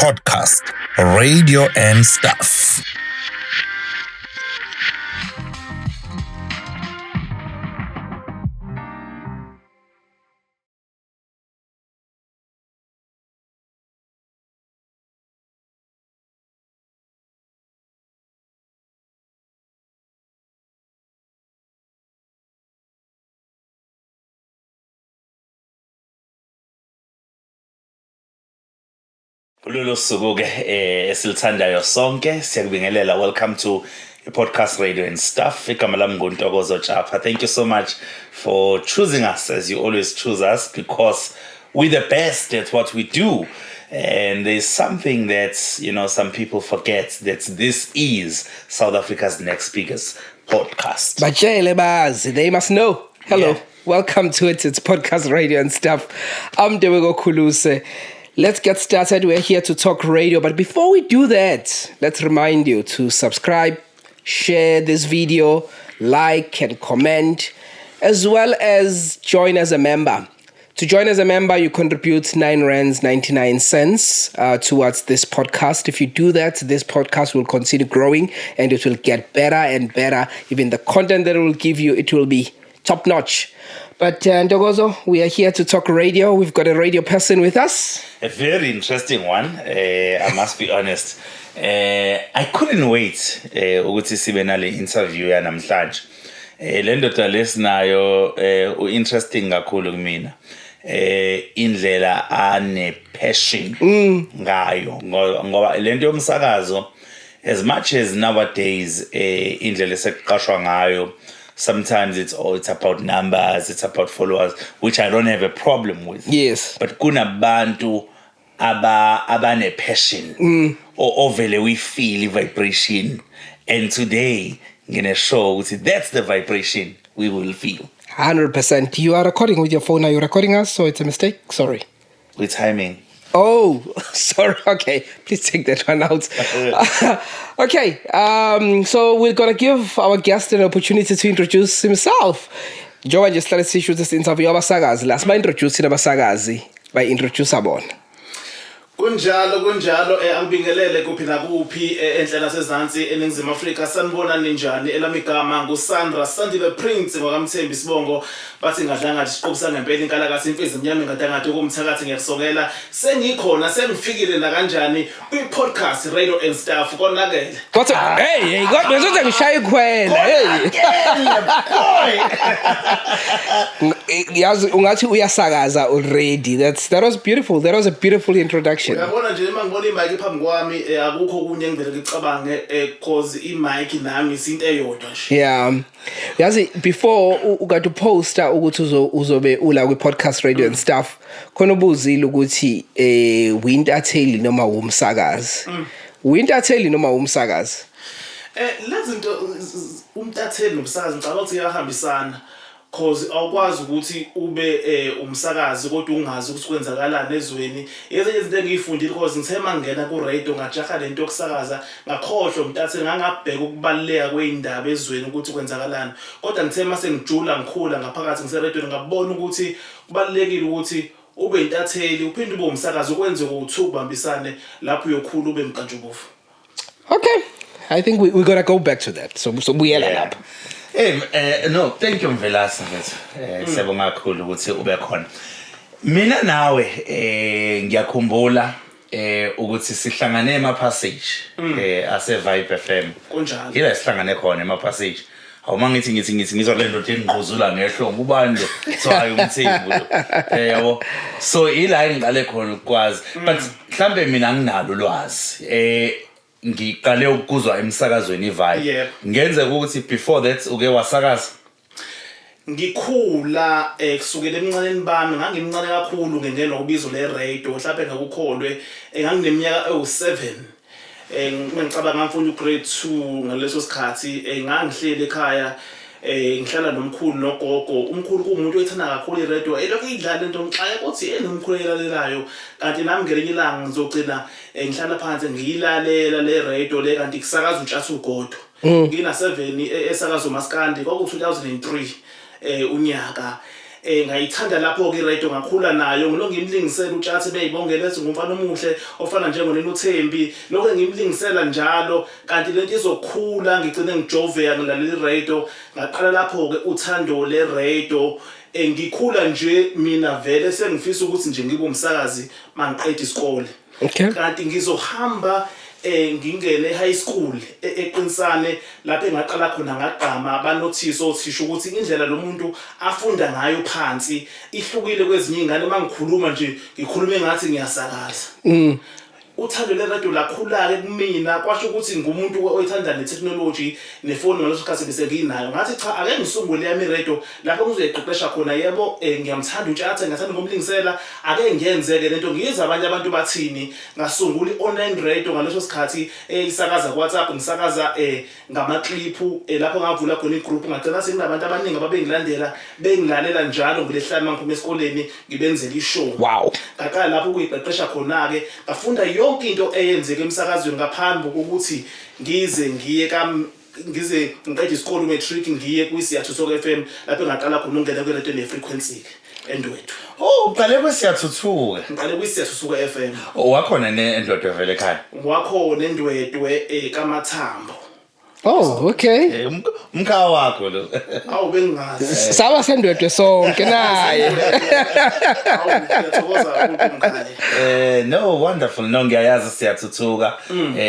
podcast, radio and stuff. Kulolu suku ke esilithandayo sonke siyakubingelela. Welcome to the podcast radio and stuff. Igama lami Tshatha. Thank you so much for choosing us as you always choose us, because we're the best at what we do. And there's something that, some people forget, that this is South Africa's next biggest podcast. But they must know. Hello, Welcome to it. It's podcast radio and stuff. I'm Ukhuluma. Let's get started. We're here to talk radio. But before we do that, let's remind you to subscribe, share this video, like and comment, as well as join as a member. To join as a member, you contribute R9.99 towards this podcast. If you do that, this podcast will continue growing and it will get better and better. Even the content that it will give you, it will be top notch. But Ndogozo, we are here to talk radio. We've got a radio person with us. A very interesting one, I must be honest. I couldn't wait ukuthi sibe nale interview yanamhlanje. Le ndoda lesinayo interesting kakhulu kumina. Indlela ane passion ngayo ngoba lento yomsakazo, as much as nowadays indlela esekuqashwa ngayo, sometimes it's about numbers, it's about followers, which I don't have a problem with. Yes. But kunabantu abane passion or vele we feel vibration. And today, I'm gonna show that's the vibration we will feel. 100%. You are recording with your phone. Are you recording us? So it's a mistake? Sorry. With timing. Oh, sorry. Okay. Please take that one out. Okay. So we're going to give our guest an opportunity to introduce himself. Joe just started to shoot this interview abasakazi. Last time introducing abasakazi by introduce abon. Kunjalo angibingelele kuphi nakuphi endlela sezantsi eNingizimu Afrika. Sanibona ninjani? Elamigama nguSandra the Prince ngokaMthembu Sibongo. Bathi ngadlanga ngathi siqobisa ngempela inkalakasi imfizi emnyama ngathi ukumthakathi ngiyasokela. Sengikhona sengifikile la kanjani kwi-podcast radio and stuff konakele. Kodwa hey kodwa ngishaya ikhwela. Yazi ungathi uyasakaza already. That was beautiful. That was a beautiful introduction. Uyabona nje mangibona imic phambi kwami akukho kunye engivele ngicabange because imic nami isinto eyodwa nje. Yeah. Yazi before uga to poster ukuthi uzobe ula kwi podcast radio and stuff khona ubuzile ukuthi wintertail noma umsakazi. Wintertail noma umsakazi. Lezi zinto umtatheli nomsakazi ngicabanga ukuthi iyahambisana. Cause awukwazi ukuthi ube umsakazi kodwa ungazi ukuthi kwenzakalani ezweni. Ezinye izinto engiyifundile cause ngithe mangena ku radio ngajaha lento yokusakaza ngakhohlwa umtatheli ngangabheka ukubaleka kweindaba ezweni ukuthi kwenzakalani. Kodwa ngithe mase ngijula ngikhula ngaphakathi ngise radio ngabona ukuthi kubalekile ukuthi ube intatheli uphinde ube umsakazi ukwenze ukuthi ubambisane lapho uyokhula ube mkantshubovu. Okay. I think we got to go back to that. So buyela lapha. No, thank you Mvelasa mfethu. Siyabonga kakhulu ukuthi ube khona. Mina nawe ngiyakhumbula ukuthi sihlangane emapassage ase Vibe FM. Kunjalo. Yila sihlangane khona emapassage. Awuma ngithi ngizwa le nto engquzula ngehlo ngubani lo. So ayumthembu lo. Yabo. So ila engiqale khona ukwazi. But mhlambe mina nginalo ulwazi. Ngiqale ukuzwa emsakazweni iVibe. Ngenze ukuthi before that uke wasakaza. Ngikhula kusukela emncaneni bami ngangimncane kakhulu ngengena ngobizo le radio mhlawumbe ngakukholwe ngangineminyaka ewu7 ngicabanga ngafunda ugrade 2 ngaleso sikhathi ngangihlele ekhaya ngihlala nomkhulu nogogo. Umkhulu kuumuntu oyithanda kakhulu iradio elokhu idlala into ngixaye ukuthi nomkhulu elalelayo kanti nami ngelinye ilanga ngizogcina ngihlala phansi ngiyilalela le radio le kanti kusakaza uTshatha ugodo. Ngina 7 esakaza uMaskandi kwaku 2003 unyaka ngayithanda lapho ke radio ngakhula nayo ngilonke ngimlingisela uTshatha beyibongela ethi ngumfana omuhle ofana njengonina uThembi lokho ngimlingisela njalo kanti lento izokhula ngigcine ngijove ngilalela radio ngaqala lapho ke uthando le radio ngikhula nje mina vele sengifisa ukuthi nje ngibe umsakazi mangiqeda isikole kanti ngizohamba ngingene high school eqinisane lapho engaqala khona ngaqama abanothisi othisha ukuthi indlela lo muntu afunda ngayo phansi ihlukile kwezinye ingane mangikhuluma nje ngikhuluma engathi ngiyasakaza uthando le radio lakhula ke kumina kwasho ukuthi ngumuntu oyithanda netechnology nefoni ngaleso sikhathi bese nginayo ngathi cha ake ngisungule yami radio lapho ngizoyiqeqesha khona yebo ngiyamthanda uTshatha ngathanda ngomlingisela ake ngiyenzeke lento ngiyiza abantu bathini ngasungula i-online radio ngaleso sikhathi isakaza WhatsApp ngisakaza ngama-clip lapho ngavula khona igroup ngagcina senginabantu abaningi ababengilandela bengilalela njalo ngilehlala mangiphuma esikoleni ngibenzela ishow wow ngaqala lapho ukuyiqeqesha khona ke ngafunda yonke into eyenzeke emsakazweni ngaphambi kokuthi ngize ngiqede isikole matric ngiye kwiSiyathuthuka FM lapho ngaqala khona ukungena kwereto ne-frequency endwethu uqale kwiSiyathuthuka ngiqale kwiSiyathuthuka FM wakhona neendwedwe vele ekhaya wakhona endwedwe kaMathambo oh okay umkha wakho lo awu bengazi saba sendwedwe sonke naye ngiyathokoza umkhaya no wonderful no ngiyayazi Siyathuthuka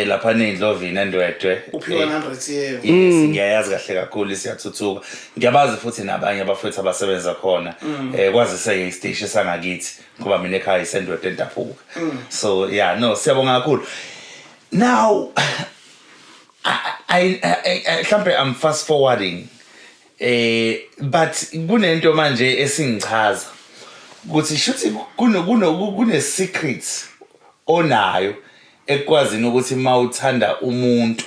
lapha neindlovini endwedwe uphiwa 100 year yes ngiyayazi kahle kakhulu Siyathuthuka ngiyabazi futhi nabanye abafowethu abasebenza khona kwazise isiteshi sangakithi ngoba mina ekhaya isendwedwe entaphuka so yeah no siyabonga kakhulu now I I'm fast forwarding but kunento manje esingichaza ukuthi shuthi kune secrets onayo ekwazini ukuthi mawuthanda umuntu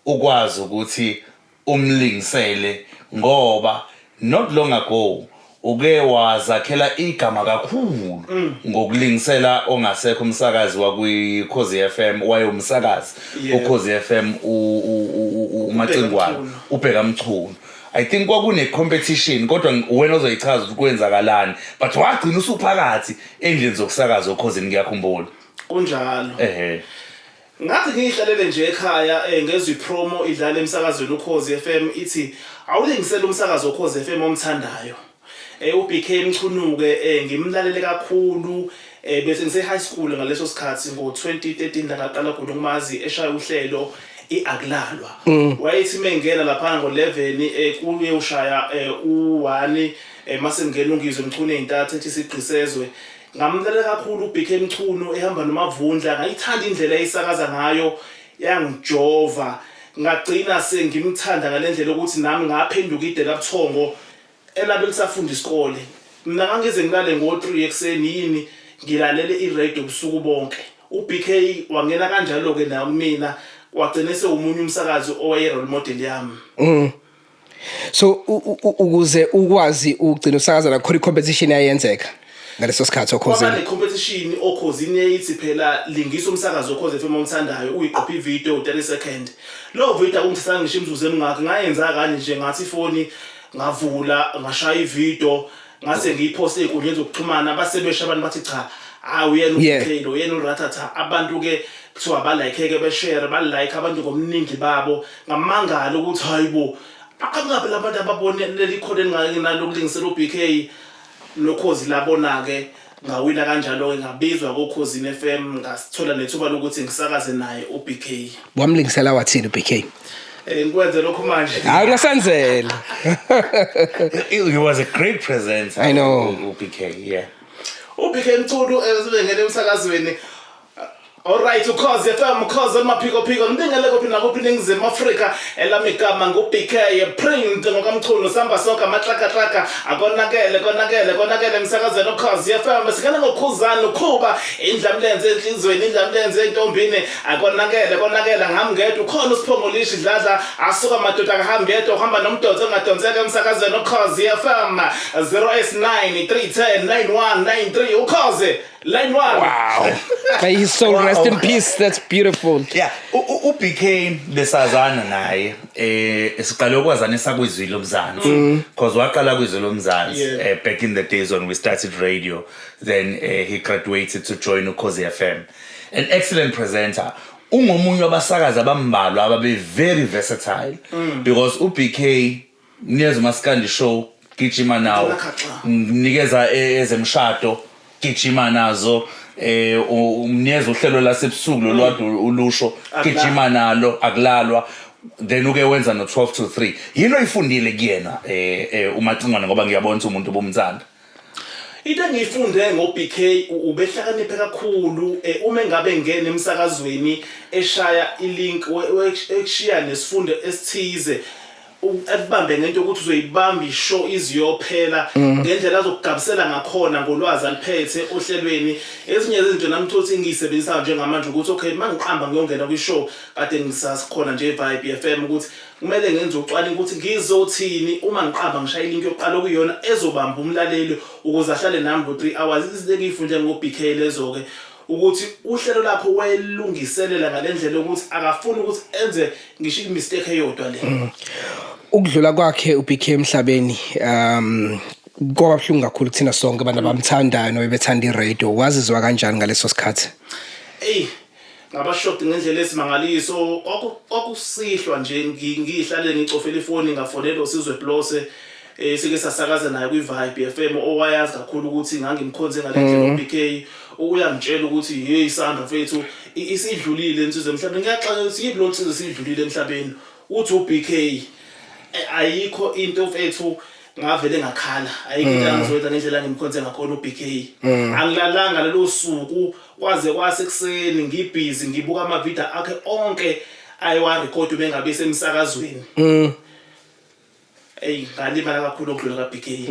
ukwazi ukuthi umlingisele ngoba not long ago uke wazakhela igama kakhulu ngokulingisela ongasekho umsakazi wakwiKhozi FM wayomsakazi uKhozi FM umacingwane Beekay Mchunu I think kwakune competition kodwa wena ozoyichaza ukuthi kwenzakalani but wagcina usuphakathi endlini zokusakaza uKhozi ngiyakhumbula kunjalo ngathi ngihlalele nje ekhaya ngezwe ipromo idlala emsakazweni uKhozi FM ithi awulingisela umsakazi uKhozi FM omthandayo uBeekay Mchunu ke ngimlalele kakhulu bese ngise high school ngaleso sikhathi ngo2013 ngaqala khona ukumazi eshaya uhlelo iAkulalwa wayethi mengena lapha ngo11 kuye ushaya u1 mase ngena Ngizwe Mchunu eintathu ethi sigqisezwe ngamlalela kakhulu uBeekay Mchunu ehamba nomavundla ngayithanda indlela ayisakaza ngayo yangijova ngagcina sengimthanda ngalendlela ukuthi nami ngaphenduka ide kabuthongo elabe lisafunda isikole mina ngangize ngilale ngo3 ekseni yini ngilalele iradio ubusuku bonke uBeekay wangena kanjalo ke na mina wagcina sewumunye umsakazi owaye role model yami so ukuze ukwazi ugcina usakaza la khona competition yayenzeka ngaleso sikhathi uKhozi kwaba le competition uKhozi yayithi phela lingisa umsakazo uKhozi FM omthandayo uyiqopha ivideo 30 second lo video akungithanga ngisho imzuzu emingaki ngayenza kanje nje ngathi ifoni ngavula ngashaya ivideo ngase ngiyiposte enkundleni zokuxhumana basebesha abantu bathi cha uyena uBeekay lo yena uRatata abantu ke kuthiwa ba like ke be share ba like abantu ngomningi babo ngamangala ukuthi hayibo akangabe labantu ababone leli khona engalo kulingisela uBeekay noKhozi labona ke ngawina kanjalo ke ngabizwa koKhozi FM ngasithola nethuba lokuthi ngisakaze naye uBeekay wamlingisela wathini uBeekay ngikwenze lokho manje awunasanzela he was a great presenter I know uBeekay yeah uBeekay Mchunu ezibengele emsakazweni alright uKhozi FM Khozi maphiko ngibingelele kophi nakophi ningizema Africa elamigama ngoBeekay print ngokaMchunu samba sonke amatlaka konakele emsakazweni uKhozi FM sikana ngokhuzana ukhuba indlamlenze enhlizweni indlamlenze entombini konakele ngamngedwa ukhona usiphongolishi dladla asuka madoda akahambe yedwa uhamba nomdonso ongadonseka emsakazweni uKhozi FM 0S9 310 9193 uKhozi Line 1. Wow. May his soul rest in peace. That's beautiful. Yeah, Beekay besazana naye siqale ukwazana esakwizwile omzansi because waqala kwizwile omzansi back in the days when we started radio. Then he graduated to join Ukhozi FM. An excellent presenter. Ungomunye wabasakazi abambalwa ababe very versatile because uBeekay niyeza maskandi show gijima nawo nikeza ezemshado gijima nazo umniyeza uhlelo lasebusuku lolwadu ulusho gijima nalo akulalwa then uke wenza no 12 to 3 yini ifundile kuyena umacingwana ngoba ngiyabona umuntu bomzanda. Into engiyifunde ngoBeekay ubehlakaniphe kakhulu uma ngabe ngene emsakazweni eshaya ilink ekushiya nesifundo esithize akubambe ngento ukuthi uzoyibamba ishow iziyophela ngendlela azokugabisela ngakhona ngolwazi aliphethe ohlelweni. Ezinye zezinto nami thothi ngiyisebenzisa njengamanje ukuthi okay mangiqhamba ngiyongena kwishow kade ngisasikhona nje Vibe FM ukuthi kumele ngenze ucwaningo ukuthi ngizothini uma ngiqhamba ngishaya ilink yokuqala okuyona ezobamba umlaleli ukuze ahlale nami for 3 hours. Izinto engiyifunde ngoBeekay lezo ke ukuthi uhlelo lakho wayelungiselela ngalendlela ukuthi akafuni ukuthi enze ngisho imistake eyodwa le. Ukudlula kwakhe uBeekay emhlabeni ngoba buhlungu kakhulu kuthina sonke abantu abamthandayo nobethanda iradio. Wazizwa kanjani ngaleso sikhathi? Ngabashoked ngendlela esimangaliso okusihlwa nje ngihlale ngicofela ifoni ngafonela uSizwe Blose sike sasakaza naye kwiVibe FM owayazi kakhulu ukuthi ngangimkhonze ngalendlela uBeekay uyangitshela ukuthi hey Sandra mfethu isidlulile insizwe emhlabeni. Ngiyaxoxa ukuthi yibo insizwe isidlulile emhlabeni uthi uBeekay ayikho into mfethu ngavele ngakhala ayikho into angizoyenza ngendlela ngimkhonze ngakhona uBeekay. Angilalanga lelo suku kwaze kwasekuseni ngibhizi ngibuka ama video akhe onke ayiwa record bengabe semsakazweni. Ngalimala kakhulu okudlula kaBeekay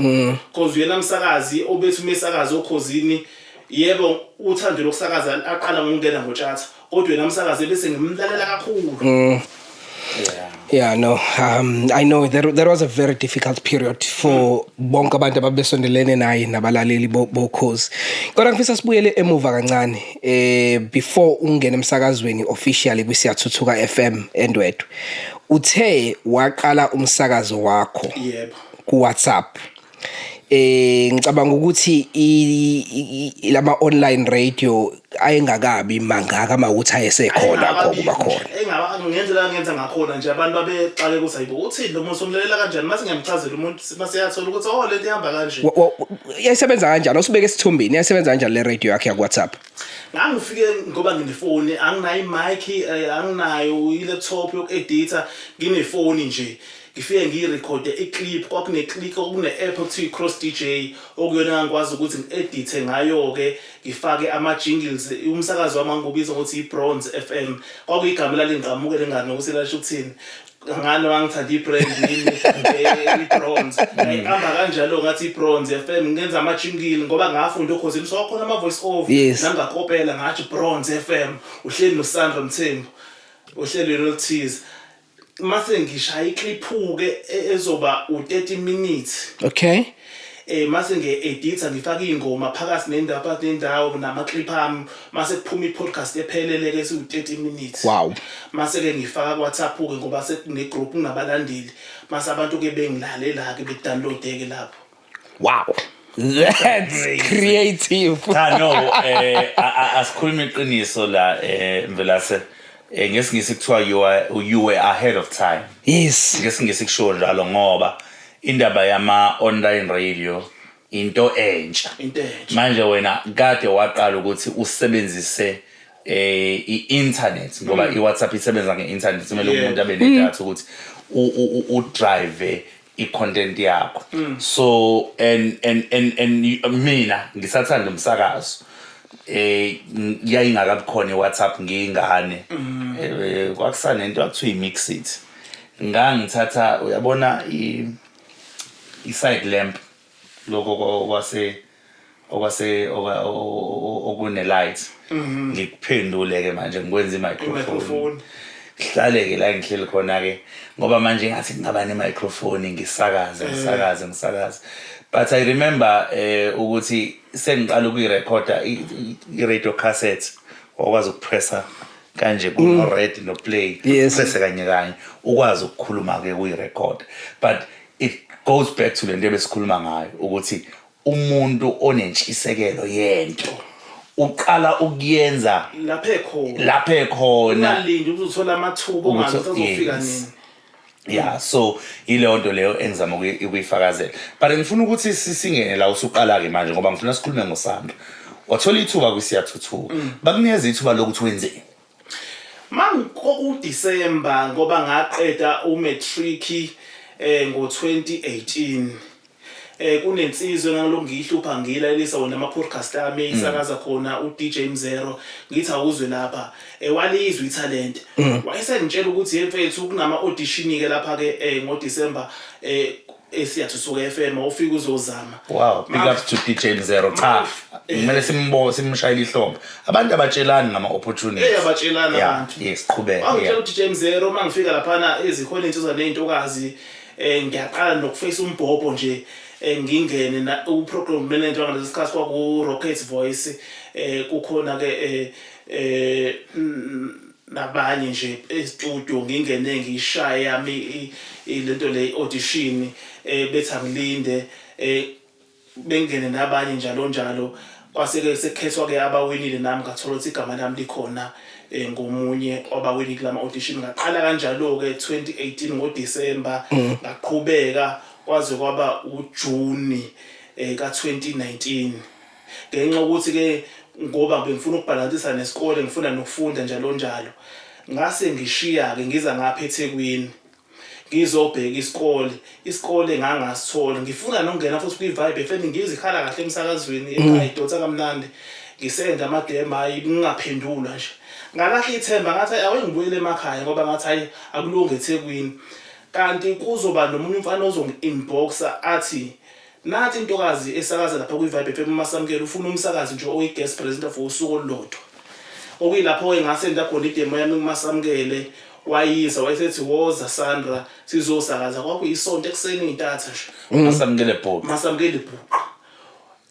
because uyena umsakazi obethi umsakazi okhozini yebo uthando lokusakaza aqala ngokungena ngoTshatha kodwa yena umsakazi bese ngimlalela kakhulu. Yeah, no. I know there was a very difficult period for bonke abantu ababesondelene naye nabalaleli boKhozi. Kodwa ngifisa sibuyele emuva kancane before ungene emsakazweni officially kwiSiyathuthuka FM endwedwe. Uthe waqala umsakazo wakho ku WhatsApp. Ngicabanga ukuthi lama online radio ayengakabi mangaka mawuthi ayesekhona kuba khona. Ngendlela ngenza ngakhona nje abantu babeqale ukuthi ayibo uthi lo muntu somlelela kanjani mase ngiyamchazela umuntu maseyathola ukuthi lento ihamba kanje. Yayisebenza kanjani usibeke esithumbini yayisebenza kanjani le radio yakhe ku WhatsApp? Ngangifike ngoba nginefoni anginayo imic anginayo ilaptop yokuedita nginefoni nje. Ngifike ngirekhode iclip kwakuneclick okune-app okuthiwa Cross DJ okuyona ngikwazi ukuthi ngi-edithe ngayo ke ngifake ama-jingles umsakazo wami ngobizo ukuthi i-Bronze FM kwakuyigama lalingiqhamukele ngani ukuthi lasho ukuthini ngani wangithanda i-brand yini i-Bronze ngihamba kanjalo ngathi i-Bronze FM ngenza ama-jingle ngoba ngafunda uKhozi so khona ama-voice over nangakopela ngathi Bronze FM uhleli noSandra Mthembu uhlelo loluthize mase ngishaya iclip-ke ezoba u30 minutes. Okay. Mase nge-editha ngifaka ingoma phakathi nendawo nama-clip ami mase kuphuma i-podcast ephelele ke siwu30 minutes. Wow. Mase ke ngifaka ku-WhatsApp ke ngoba sekune-group kunabalandeli mase abantu ke bengilalela ke bedownload ke lapho. Wow. That's creative. No, asikhuluma iqiniso la Mvelase. Ngesingisi kuthiwa you were ahead of time. Yes. Ngesingisi kusho njalo ngoba indaba yama online radio into entsha. Manje wena kade waqala ukuthi usebenzise i-internet ngoba i-WhatsApp isebenza nge-internet kumele umuntu abe nedatha ukuthi u-drive i-content yakho. So and mina ngisathanda umsakazo yayingakabi khona iWhatsApp ngingane kwakusana into akuthiwa imix it ngangithatha uyabona i-side lamp lokho okwase okune light ngikuphendule ke manje ngikwenza i-microphone Hlaleke la ngihleli khona ke ngoba manje ngathi ngingaba ne-microphone ngisakaza. But I remember ukuthi sengiqala ukuyirecorda i-radio cassette okwazi ukupressa kanje kuno red no play pressa kanye ukwazi ukukhuluma ke kuyirecord. But it goes back to lento ebesikhuluma ngayo ukuthi umuntu onentshisekelo yento uqala ukuyenza lapha ekhona ungalindi uzothola amathuba ongazi uzofika nini. Yeah, so ile nto leyo engizama ukuyifakazela. But ngifuna ukuthi sisingene la usuqala ke manje ngoba ngifuna sikhulume ngoSandra. Wathola ithuba kwiSiyathuthuka. Bakunikeza ithuba lokuthi wenzeni. Disember ngoba ngaqeda umatric ngo-2018. Kunensizwe ngalokuyihlupha ngilalisa wona ama-podcast ami isakaza khona uDJ Mzero ngithi awuzwe lapha walizwe italent wayesengitshela ukuthi mfethu kunama audition ke lapha ke ngoDisember Siyathuthuka FM ufika uzozama. Wow, big up to DJ Mzero. Cha kumele simshayile ihlombe abantu abatshelani ngama opportunities abatshelana abantu. Yes, qhubeka. Ngitshela uDJ Mzero mangifika lapha ezikhona insizwa nezintokazi ngiyaqala nokuface umbhobho nje ngingene na uprogram manager ngalesisikhathi kwaku Rocket Voice kukhona ke nabanye nje e-studio ngingene ngishaya yami ilento le audition bethi angilinde bengene nabanye njalo kwaseke sekhethwa ke abawinile nami ngathola ukuthi igama lami likhona ngomunye obawinile lama audition ngaqala kanjalo ke 2018 ngoDisember ngaqhubeka kwaze kwaba uJune ka2019 ngenxa ukuthi ke ngoba bengifuna ukubalansisa nesikole ngifuna nokufunda njalo ngase ngishiya ke ngiza ngapha eThekwini ngizobheka isikole ngangasithola ngifuna nokungena futhi kwi-Vibe FM ngizikhala kahle emsakazweni ekhaya idonsa kamnandi ngisenda ama-DM hayi ngingaphendula nje ngalahla ithemba ngathi awengibuyele emakhaya ngoba ngathi hayi akulunge eThekwini kanti kuzoba nomunye umfana ozongi-inboxa athi nathi intokazi esakaza lapha kwi-Vibe FM masamkela ufuna umsakazi nje oyi-guest presenter for usuku olulodwa okuyilapho engasenda khona idemo yami kumasamkele wayiza wayesethi woza Sandra sizosakaza kwakuyisonto ekuseni intatha nje masamkele bhuqa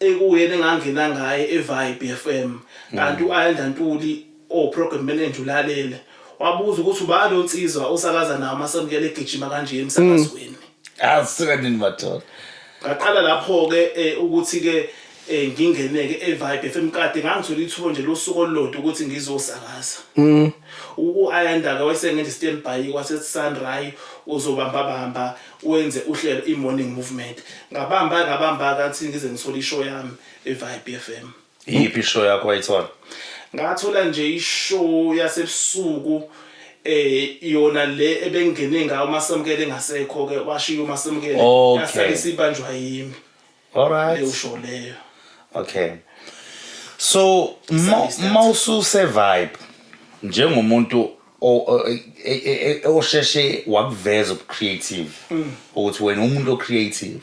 ekuyena engangena ngaye eVibe FM kanti uAyanda Ntuli program manager ulalele wabuza ukuthi ubani onsizwa osakaza nawo masamkele egijima kanje emsakazweni asikandini bathola ngaqala lapho ke ukuthi ke ngingeneke eVibe FM kade ngangithola ithuba nje losuku olulodwa ukuthi ngizosakaza uAyanda ke wayesengenza standby kwasethi Sandra uzobamba wenze uhlelo iMorning Movement ngabamba kanti ngize ngithola ishow yami eVibe FM. Yiphi show yakho wayithola? Ngathola nje ishow yasebusuku yona le ebengene ngayo masamkele ngasekho ke washiya umasamkele yasala isibanjwa yimi. All right. Le show leyo. Okay. So mawusu se-Vibe njengomuntu osheshe wakuveza ubucreative ukuthi wena umuntu ocreative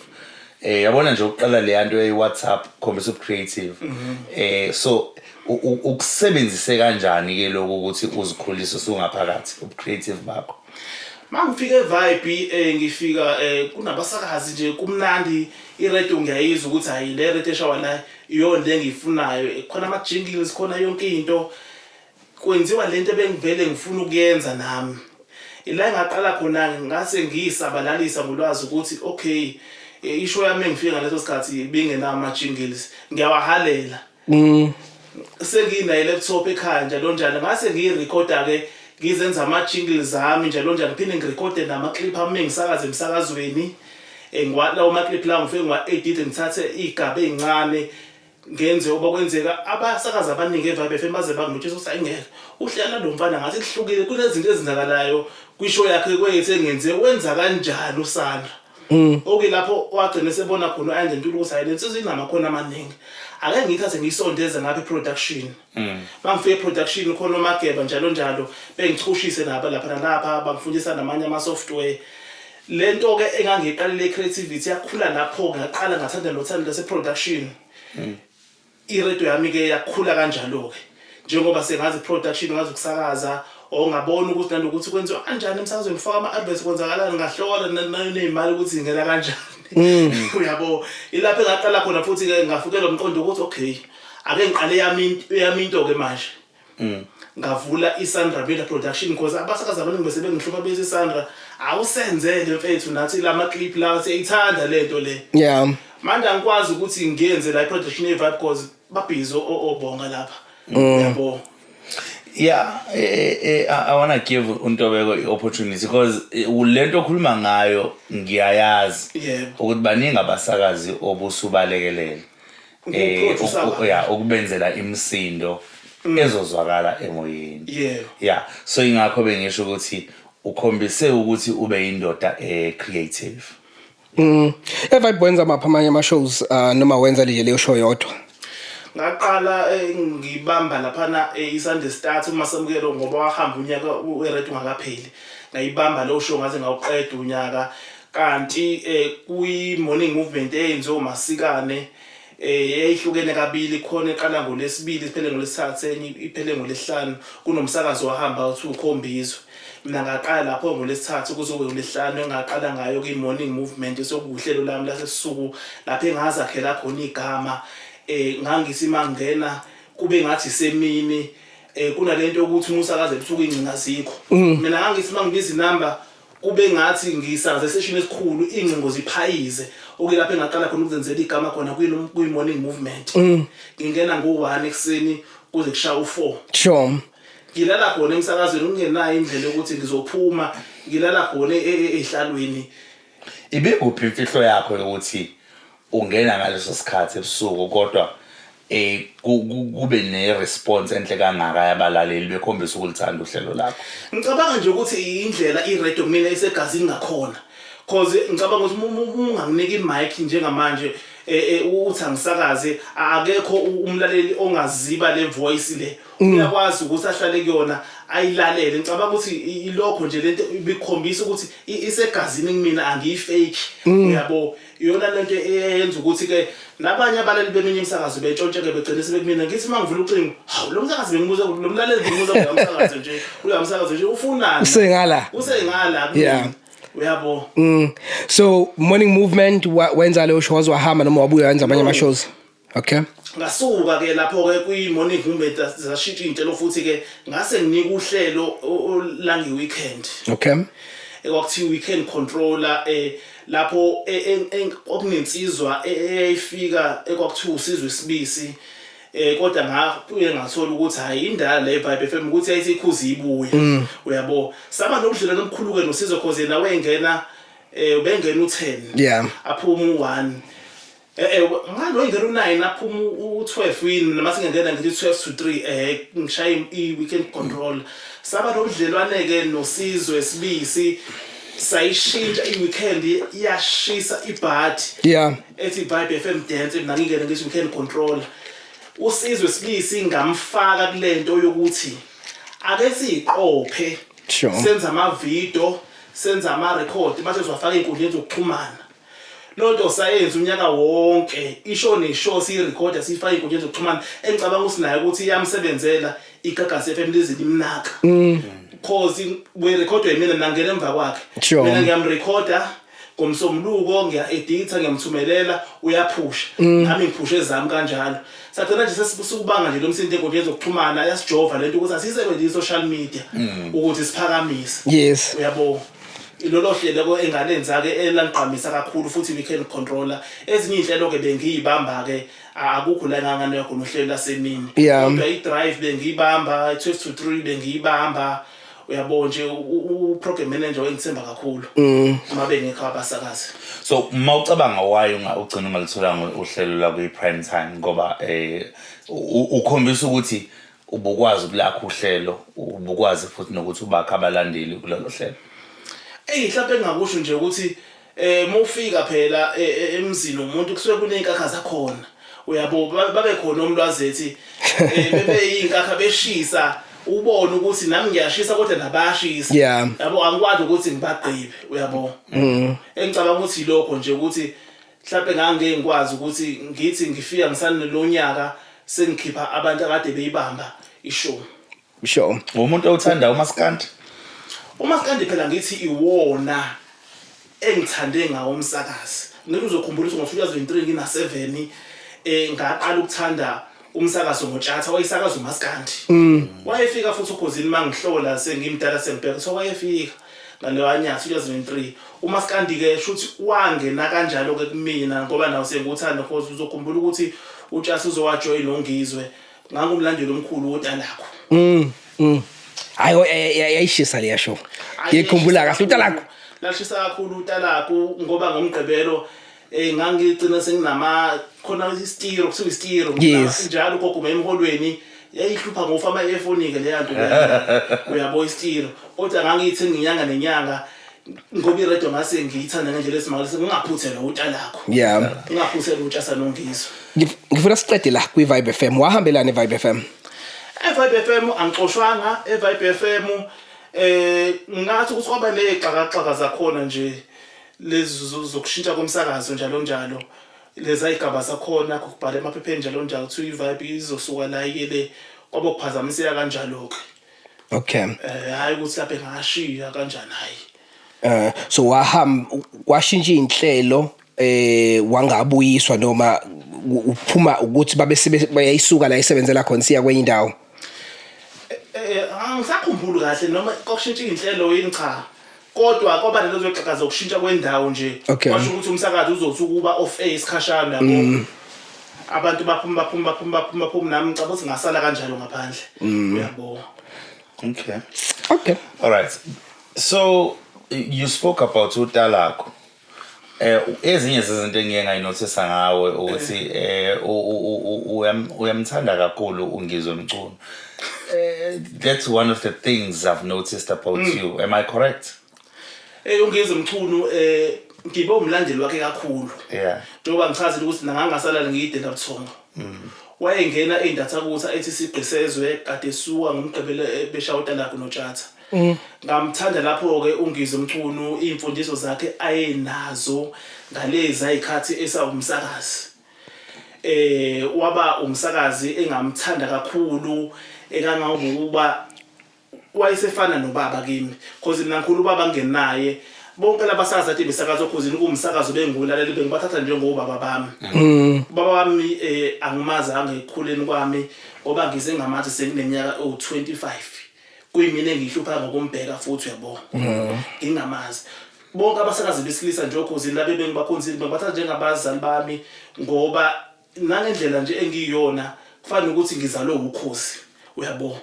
yabona nje uqala le yanto eWhatsApp khombisa ubucreative so ukusebenzise kanjani ke lokho ukuthi uzikhulise usungaphakathi ubucreative bakho? Mangifika eVibe ngifika kunabasakazi nje kumnandi iradio ngiyayizwa ukuthi hayi le radio eshawa la iyona le engiyifunayo khona ama jingles khona yonke into kwenziwa lento ebengivele ngifuna ukuyenza nami ila ngaqala khona ngase ngiyisabalalisa ngolwazi ukuthi okay isho yami engifika ngaleso sikhathi bingena ama jingles ngiyawahalela sengina laptop ekhaya njalo ngase ngiyirecorda ke ngizenza ama jingles zami njalo ngiphinde ngirecorde nama clip ami ngisakaze emsakazweni ngwalawo ama clip la ngifike ngwa-edit ngithathe igaba ezincane ngenze obakwenzeka abasakaza abaningi eVibe FM baze bangitshela ukuthi ayingeke uhlala lo mfana ngathi kuhlukile kunezinto ezindakalayo kwishow yakhe kwethu engenze wenza kanjani uSandra okuyilapho wagcina sebona khona uAyanda Ntuli ukuthi hayi lensizwe inamakhono amaningi ake ngithathe ngisondeze ngapha eproduction bangifike eproduction khona uMageba njalo bengichushise nabo lapha nalapha bangifundisa namanye ama software lento ke engangiqalile creativity yakhula lapho ngaqala ngathanda nothando lase-production iradio yami ke yakhula kanjalo ke njengoba sengazi production ngazi ukusakaza ongabona ukuthi nando ukuthi kwenziwa kanjani emsakazweni ngifaka ama-adverts kwenzakalani ngahlola nezimali ukuthi ingena kanjani uyabo ilapho engaqala khona futhi ke ngafikela umqondo ukuthi okay ake ngiqale yami into ke manje ngavula iSandra Mthembu production because abasakazi abaningi bese bengihlupha bese iSandra awusenzele mfethu nathi lama clip lawa siyithanda lento le yeah manje angikwazi ukuthi ngiyenze la production vibe because babhizo obonga lapha yabo. Yeah, I want to give uNtobeko i-opportunity because lento okhuluma ngayo ngiyayazi ukuthi baningi abasakazi obusubalekelele ukubenzela imisindo ezozwakala emoyeni. Yeah, so ingakho bengisho ukuthi ukhombise ukuthi ube indoda creative. Evibe wenza amapha amanye ama-shows noma wenza leyo show yodwa? Ngaqala ngibamba laphana iSunday Start uma samukelo ngoba wahamba unyaka uRed ungakapheli ngayibamba lo show ngaze ngawuqeda unyaka kanti kuyi morning movement eyenziwa uMasikane eyihlukene kabili khona eqala ngolesibili iphele ngolesithathu enye iphele ngolesihlanu kunomsakazo wahamba uthi Ukhozi. Mina ngaqala lapho ngolesithathu kuzobe ngolesihlanu engaqala ngayo kwi morning movement sokuhlelo lami lasesuku lapho engazakhela khona igama ngangithi mangena kube ngathi semini kunalento ukuthi umusakaze ebusuku ingcinga zikho mina ngangithi mangibiza inamba kube ngathi ngisakaze session esikhulu ingcingo ziphayize lapho engaqala khona ukuzenzela igama khona kwi morning movement ngingena ngo1 ekseni kuze kushaya u4 sure ngilala khona emsakazweni ungenayo indlela ukuthi ngizophuma ngilala khona ehlalweni. Ibe kuphi imfihlo yakho ukuthi ungena ngaleso sikhathi ebusuku kodwa kube ne-response enhle kangaka yabalaleli bekhombisa ukulithanda uhlelo lakho? Ngicabanga nje ukuthi indlela i-radio mina isegazini ngakhona cause ngicabanga ukuthi unganginika i-mic njengamanje uthi angisakaze akekho umlaleli ongaziba le voice le uyakwazi ukuthi ahlale kuyona ayilalele. Ngicabanga ukuthi ilokho nje lento ibikhombisa ukuthi isegazini kumina angiyifake uyabo iyona lento eyenza ukuthi ke nabanye abalali beminye imsakazo betshontshe-ke begcine sebekumina ngithi mangivula ucingo hawu lo msakazi bengibuza lo mlaleli bengibuza ngomsakazo nje uyamsakazo nje ufunani usengala yeah uyabo. So morning movement wenza leyo shows wahamba noma wabuya wenza abanye ama-shows? Okay, ngasuka ke lapho ke kwi morning movement zashintsha intelo futhi ke ngase nginika uhlelo langi weekend. Okay, ekwakuthi weekend controller lapho okunensizwa eyifika ekwakuthi usizwe sibisi kodwa ngabuye ngathola ukuthi hayi indala le Vibe FM ukuthi ayithi Khozi ibuye uyabo saba nobudlelwano omkhulu ke noSizwe Khozi nawe engena ubengena u10 yeah aphuma u1 ngalo ingena u9 aphuma u12 wini noma singena ngithi 12 to 3 ngishaya i-weekend control saba nobudlelwane ke noSizwe sibisi sayishintsha i-weekend iyashisa ibhadi yeah ethi Vibe FM dance mina ngingena ngithi weekend control uSizwe sibisi ngamfaka kulento yokuthi ake siqophe senza ama video senza ama record mase sizofaka inkundleni zokuxhumana lonto sayenza unyaka wonke isho neshow siyirecorda sifaka inkundleni zokuxhumana engicabanga usinayo ukuthi iyamsebenzela igagasi FM lizilimnaka Khozi we record mina nangena emva kwakhe mina ngiyamrecorda ngomsombuluko ngiya-editha ngiyamthumelela uyaphusha nami ngiphushe ezami kanjalo sagcina nje sesibanga nje lo msindo enkundleni zokuxhumana yasijova lento ukuthi asisebenzise social media ukuthi siphakamise yes uyabo ilolo hlelo engalenza ke elangiqhamisa kakhulu futhi weekend controller ezinye inhlelo ke bengiyibamba ke akukho la ngangane yakho nohlelo lasemini kodwa i-drive bengiyibamba 12 to 3 bengiyibamba uyabo nje u-program manager wengithemba kakhulu uma bengekho abasakazi. So mawucabanga wayo ugcina ungalitholanga uhlelo la kwi-prime time ngoba ukhombisa ukuthi ubukwazi ukulakha uhlelo ubukwazi futhi nokuthi ubakha abalandeli kulelo hlelo. Mhlawumbe engakusho nje ukuthi mawufika phela emzini umuntu kusuke kunenkakha zakhona uyabo babe khona omlwazethi bebe yinkakha beshisa ubone ukuthi nami ngiyashisa kodwa nabashisa yabo angikwazi ukuthi ngibagqibe uyabo engicabanga ukuthi lokho nje ukuthi mhlawumbe ngangeke ngikwazi ukuthi ngithi ngifika ngisanelonyaka sengikhipha abantu akade beyibamba ishow. Sure. Umuntu othanda umaskandi. Umaskandi phela ngithi iwona engithande ngawo umsakazi. Ngeke uzokhumbula ukuthi ngo-2003 ngina7 ngaqala ukuthanda umsakazo ngoTshatha wayisakaza umaskandi. Wayefika futhi ukhozini mangihlola sengimdala sengibheka so wayefika ngaleyo nyanga 2003. Umaskandi ke shuthi wangena kanjalo ke kumina ngoba nawo senguthanda because uzokhumbula ukuthi uTshatha uzowajoyina noNgizwe ngangumlandeli omkhulu wotalakho. Hayi yayishisa leya show. Ngikhumbula kahle utalakho. Lashisa kakhulu utalakho ngoba ngomgqibelo ngangigcina senginama khona isitiro kuthiwa isitiro njalo kokuma emholweni yayihlupha ngofa ama earphone ke leya nto uyabo isitiro kodwa ngangithi nginyanga nenyanga ngoba iredio ngase ngiyithanda ngendlela esimangaliso ngingaphuthela utalakho ngingaphuthela uTshatha noNgizwe. Ngifuna siqede la kwi Vibe FM. Wahambelana eVibe FM? eVibe FM angixoshwanga eVibe FM ngathi ukuthi kwaba lexaka zakhona nje lezi zokushintsha komsakazo njalo lezi ayigaba zakhona ukubhala emaphepheni njalo kuthi iVibe izosuka la yele kwabo kuphazamiseka kanjalo ke. Okay. Hayi ukuthi lapha engashiya kanjani hayi. So washintsha inhlelo wangabuyiswa noma uphuma ukuthi bayayisuka la isebenzela khona siya kwenye indawo. Angisakhumbuli kahle noma kokushintsha inhlelo yini cha. Kodwa kwaba lezo xaka zokushintsha kwendawo nje. Kwasho ukuthi umsakazo uzothi ukuba off air isikhashana yabo. Abantu baphuma nami ngicabanga ukuthi ngasala kanjalo ngaphandle. Uyabo. Okay. All right. So you spoke about utalakho. Ezinye zezinto engiye ngayinothisa ngawe ukuthi uyamthanda kakhulu uNgizwe Mchunu. That's one of the things I've noticed about you. Am I correct? uNgizwe Mchunu ngibe umlandeli wakhe kakhulu. Njengoba ngichazile ukuthi nangangasala ngiyidela buthongo. Wayengena eindatha ukuthi ethi sigqisezwe kade suka ngomgqibelo beshawuta lakho noTshatha. Ngamthanda lapho ke uNgizwe Mchunu imfundiso zakhe ayenazo ngalezi ayikhathi esawumsakazi. Waba umsakazi engamthanda kakhulu ekangangokuba wayesefana nobaba kimi because mina ngikhulu ubaba ngenaye bonke labasakazi athi besakazo Khozi kumsakazo bengulaleli bengibathatha njengobaba bami. Baba wami angimazi angekhuleni kwami ngoba ngize ngamathi sengineminyaka o25 kuyimina engihlupha ngokumbheka futhi uyabo. Ngingamazi bonke abasakazi besilisa nje Khozi labe bengibakhonzile bengibathatha njengabazali bami ngoba nangendlela nje engiyona kufanele ukuthi ngizalwe uKhozi uyabo.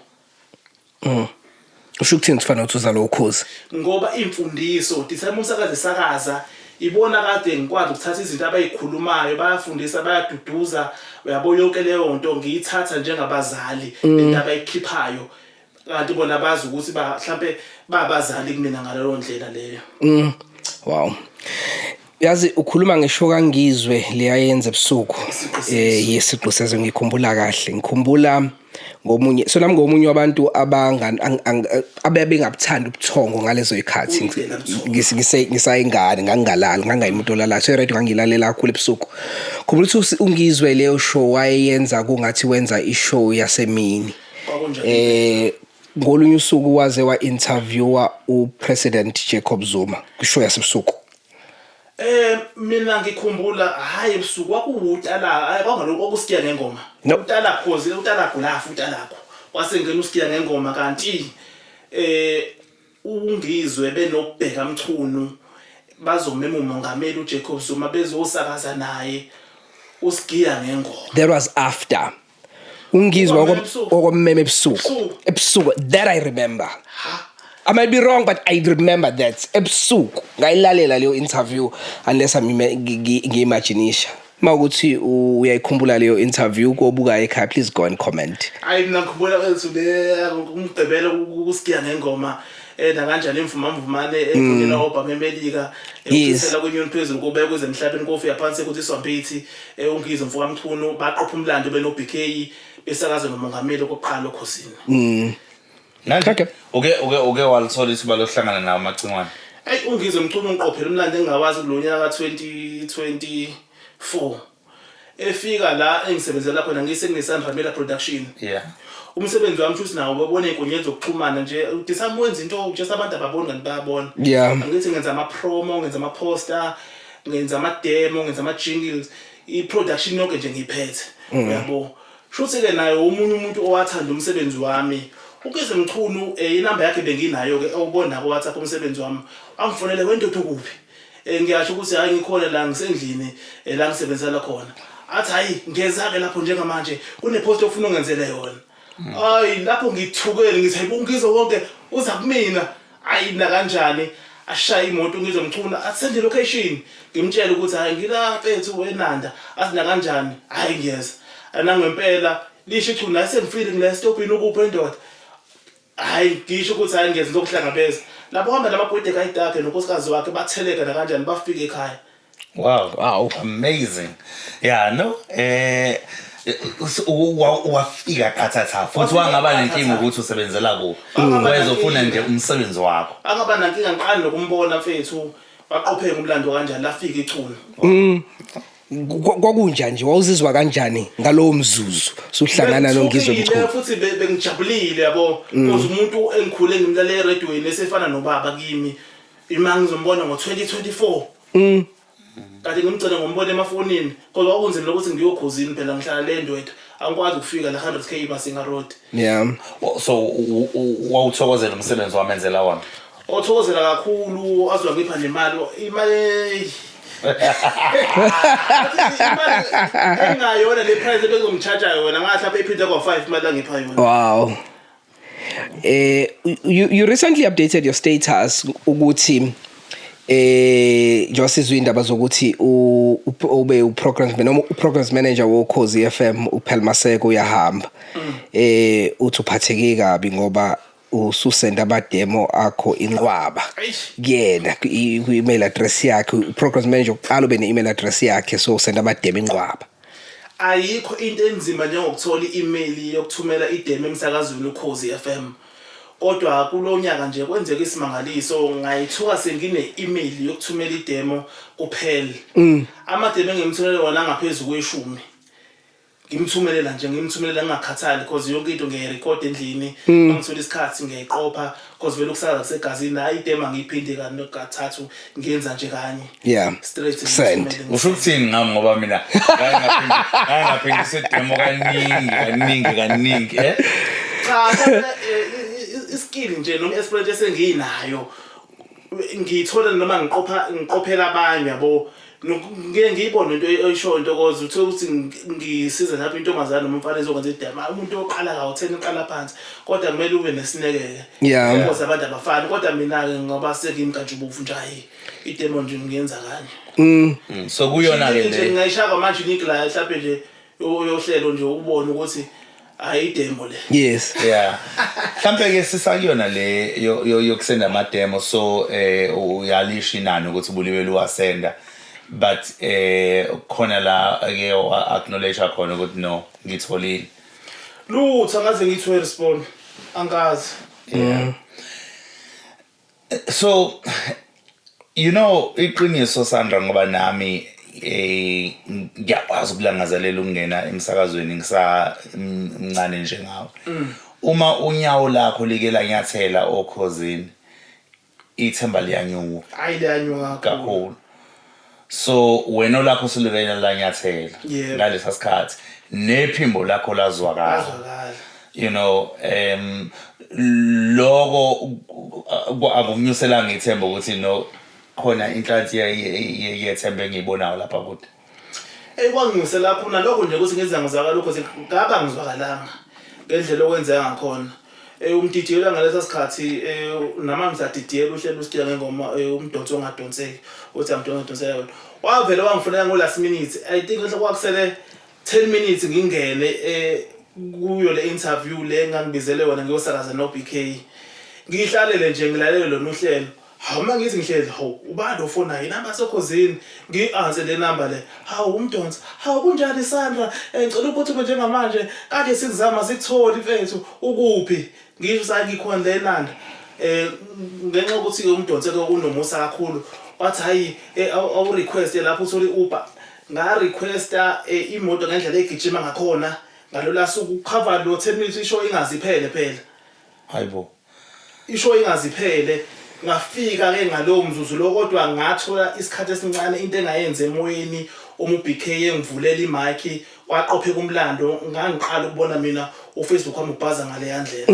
Usho ukuthini kufanele ukuthi uzalwe uKhozi? Ngoba imfundiso disayima umsakazi sakaza ibona kade ngikwazi ukuthatha izinto abayikhulumayo bayafundisa bayaduduza uyabo yonke leyo nto ngiyithatha njengabazali into abayikhiphayo kanti bona bazi ukuthi mhlambe babazali kumina ngaleyo ndlela leyo. Wow. Yazi ukhuluma ngisho kaNgizwe leyayenza ebusuku yesiqhusezwe ngikhumbula kahle ngikhumbula ngomunye so nami ngomunye wabantu abebengabuthanda ubuthongo ngalezo ikhathi ngisayingane ngangalali ngangayimoto lala so radio ngangilalela kakhulu ebusuku khumbula ukuthi uNgizwe leyo show wayenza kungathi wenza ishow yasemini ngolunye usuku waze wa interviewer uPresident Jacob Zuma kushow yasebusuku. Mina ngikhumbula hayi ebusuku kwakuwutala kwangaloko okusikiya ngengoma utala Khozi utala gulafu utalakho wasengena usikiya ngengoma kanti uNgizwe benokubheka Mchunu bazomema umongameli uJacob Zuma bezosakaza naye usikiya ngengoma. That was after uNgizwe okomeme ebusuku that I remember. I might be wrong, but I remember that. Ebusuku ngayilalela leyo interview unless ngi-imaginisha. Mawukuthi uyayikhumbula leyo interview kobuka ekhaya, please go and comment. Hayi mina ngikhumbula ukuthi umgqibelo ukusikiya ngengoma na kanjani imvumamvumane efunela obama eMelika ukuthisela kwenyoni phezulu kube kwezemhlabeni kofu yaphansi ukuthi iswampithi uNgizwe Mfuka Mchunu baqopha umlando beno Beekay besakaza nomongameli okoqala ekhosini. Nanje uke walithola isibalo hlangana nawo amacingwane. uNgizwe Mchunu unqophela umlando engawazi kulonyaka 2024 efika la engisebenzela khona ngise Sandra Mthembu production. umsebenzi wami futhi nawo babone inkundleni zokuxhumana nje disamwenza into just abantu ababoni kanti bayabona angithi ngenza ama promo ngenza ama poster ngenza ama demo ngenza ama jingles i-production yonke nje ngiyiphethe yabo futhi ke nayo umunye umuntu owathanda umsebenzi wami Ngizwe Mchunu inamba yakhe benginayo ke ubona ku WhatsApp umsebenzi wami angifonele wendoda kuphi ngiyasho ukuthi hayi ngikhona la ngisendlini la ngisebenzela khona athi hayi ngeza ke lapho njengamanje kune post ofuna ungenzele yona hayi lapho ngithukele ngithi hayi Ngizwe wonke uza kumina hayi na kanjani ashaya imoto Ngizwe Mchunu asende location ngimtshela ukuthi hayi ngila mfethu wenanda asina kanjani hayi ngiyeza anangempela lisho ukuthi una sengifile ngile stopini ukuphi endoda hayi ngisho ukuthi hayi ngeze ngokuhlangabeza lapho hamba namabhodi kayidakhe nonkosikazi wakhe batheleka na kanjani bafika ekhaya. Wow, amazing. Yeah, no wafika kathatha futhi wangaba nenkinga ukuthi usebenzela kuphi wezofuna nje umsebenzi wakho angaba nankinga ngiqani nokumbona mfethu waqopheka umlando kanjani lafika ichunu kwakunjani nje wawuzizwa kanjani ngalowo mzuzu suhlangana noNgizwe Mchunu futhi bengijabulile yabo because umuntu engikhule ngimlalela eradweni esefana nobaba kimi ima ngizombona ngo2024 kanti ngimcela ngombona emafonini kodwa kwakunzima ukuthi ngiyokhozini phela ngihlala le ndoda angikwazi ukufika la 100k Masinga Road. So wawuthokozela umsebenzi wamenzela wona othokozela kakhulu azwa ngipha nemali imali engayona le price ebezomcharge yona ngahlapha iphinde kwa5 imali angipha yona. Wow. You recently updated your status ukuthi Jozi indaba zokuthi ube uprograms manager woKhozi FM uPhelmaseko uyahamba uthi uphatheke kabi ngoba ususenda ama demo akho inqwaba kuyena i-email address yakhe uprograms manager uqala ube ne-email address yakhe so usenda ama demo inqwaba ayikho into enzima njengokuthola i-email yokuthumela idemo emsakazweni uKhozi FM kodwa kulonyaka nje kwenzeka isimangaliso ngayithuka sengine email yokuthumela idemo kuphela ama demo engimthumelela wona ngaphezulu kweshumi ngimthumelela nje ngimthumelela ngingakhathali because yonke into ngiyirecord endlini ngithola isikhathi ngiyiqopha because vele ukusakaza kusegazini hayi idemo ngiyiphinde kathathu ngiyenza nje kanye straight send usho ukuthini ngami ngoba mina ngaphinde sedemo kaningi iskill nje noma experience enginayo ngithola noma ngiqophela abanye yabo ngeke ngiyibone into oyisho into koze uthola ukuthi ngisiza lapha intombazana noma umfana ezokwenza idema umuntu oqala ka u10 uqala phansi kodwa kumele ube nesinekele ngoba abantu abafani kodwa mina ke ngoba sekimkantshubufu nje hayi idemo nje ngiyenza kanye so kuyona ke nje ngayishaka manje unikla mhlawumbe nje uyohlelo nje ubone ukuthi hayi demo le mhlambe ke sisakuyona le yokusenda ama demo so uyalisha inani ukuthi ubuliwe luwasenda but khona la ke acknowledge khona ukuthi no ngitholile lutho angaze ngithola respond angazi so you know iqiniso Sandra ngoba nami ngiyakwazi ukulangazelela ukungena emsakazweni ngisamncane nje ngawe uma unyawo lakho like lanyathela okhozini ithemba liyanyuka ayilanyuka kakhulu so wena lakho silivela lanyathela ngalesa sikhathi nephimbo lakho lazwakala you know lokho akunyusela ngithemba ukuthi no khona inhlanhla yethembe engiyibonayo lapha kude kwangise lapho nalokho nje ukuthi ngenza ngizwakala lokho ngaba ngizwakalanga ngendlela okwenzeka ngakhona umdidiyela ngalesa sikhathi namamza didiyela uhlelo usidila ngengoma umdonso ongadonseki uthi amdonso yona wavela wangifonela ngo last minute I think mhlawumbe kwakusele 10 minutes ngingene kuyo le interview le ngangibizele wona ngiyosakaza no Beekay ngihlalele nje ngilalele lo uhlelo hawu mangithi ngihlezi hawu ubani ofona inamba sokhozini ngi-answer le number le hawu umdonso hawu kunjani Sandra ngicela ukuthi ube njengamanje kade sikuzama sikuthole mfethu ukuphi ngisho sayikhona le nanda ngenxa ukuthi umdonso ke unomusa kakhulu wathi hayi awu request lapho uthole Uber nga requesta imoto ngendlela egijima ngakhona ngalo lasuku cover lo 10 minutes ishow ingaziphele phela hayibo ishow ingaziphele ngafika ke ngalowo mzuzu lo kodwa ngathola isikhathi esincane into engayenze emoyeni Beekay engivulela imic waqophe kumlando ngangiqala ukubona mina uFacebook wami ubhaza ngale yandlela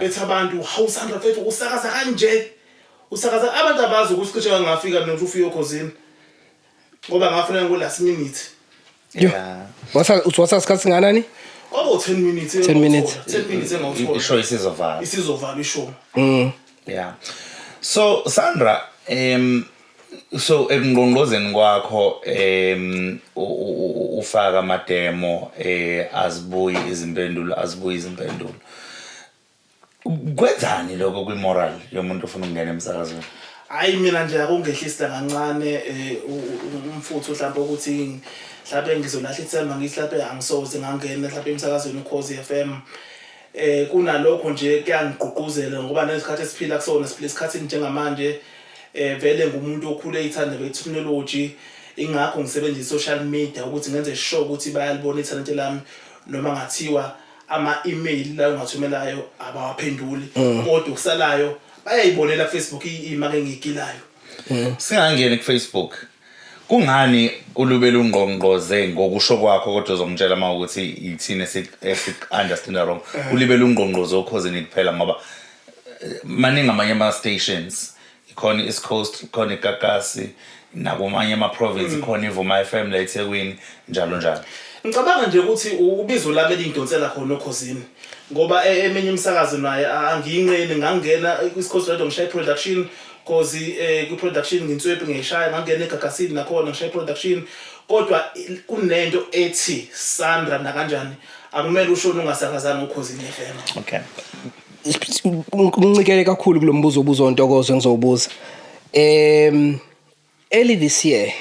bethi abantu how Sandra mfethu usakaza kanje usakaza abantu abazi ukuthi cishe ngafika mina ufike ekhosini ngoba ngafuna ngo last minute what's isikhathi nganani obo 10 minutes 10 minutes engawuthola ishow isizovala ishow yeah so Sandra so ekungqongqozeni kwakho ufaka ama demo azibuyi izimpendulo kwenzani lokho kwi moral yomuntu ofuna ukungena emsakazweni hayi mina nje akungehlisa kancane umfutho mhlawumbe ukuthi mhlawumbe ngizolahla ithemba ngithi mhlawumbe angisoze ngangena mhlawumbe emsakazweni Ukhozi FM kunalokho nje kuyangigqugquzela ngoba nesikhathi esiphila kusona siphila isikhathi njengamanje vele ngumuntu okhule ithanda technology ingakho ngisebenzisa social media ukuthi ngenze sure ukuthi bayalibona ithalente lami noma ngathiwa ama-email la ungathumelayo abawaphenduli kodwa kusalayo bayayibonela Facebook imake ngigilayo singangena ku Facebook kungani ulubela ungqongqoze ngokusho kwakho kodwa uzongitshela uma ukuthi ithina understand wrong ulibela ungqongqoze okhozini kuphela ngoba maningi amanye ama stations ikhona East Coast ikhona eKakasi nakumanye ama province ikhona iVuma FM la eThekwini njalo ngicabanga nje ukuthi ubizo lami elindonsela khona okhosini ngoba eminye imsakazo naye angiyinqeni ngangena ku-East Coast Radio ngishaya production Khozi ku production nginswepe ngishaya ngangena eGagasini nakhona ngishaya production kodwa kunento ethi Sandra na kanjani akumele ushone ungasakazana ukhosini FM okay uncikele kakhulu kulombuzo obuzo Ntokozo engizowubuza early this year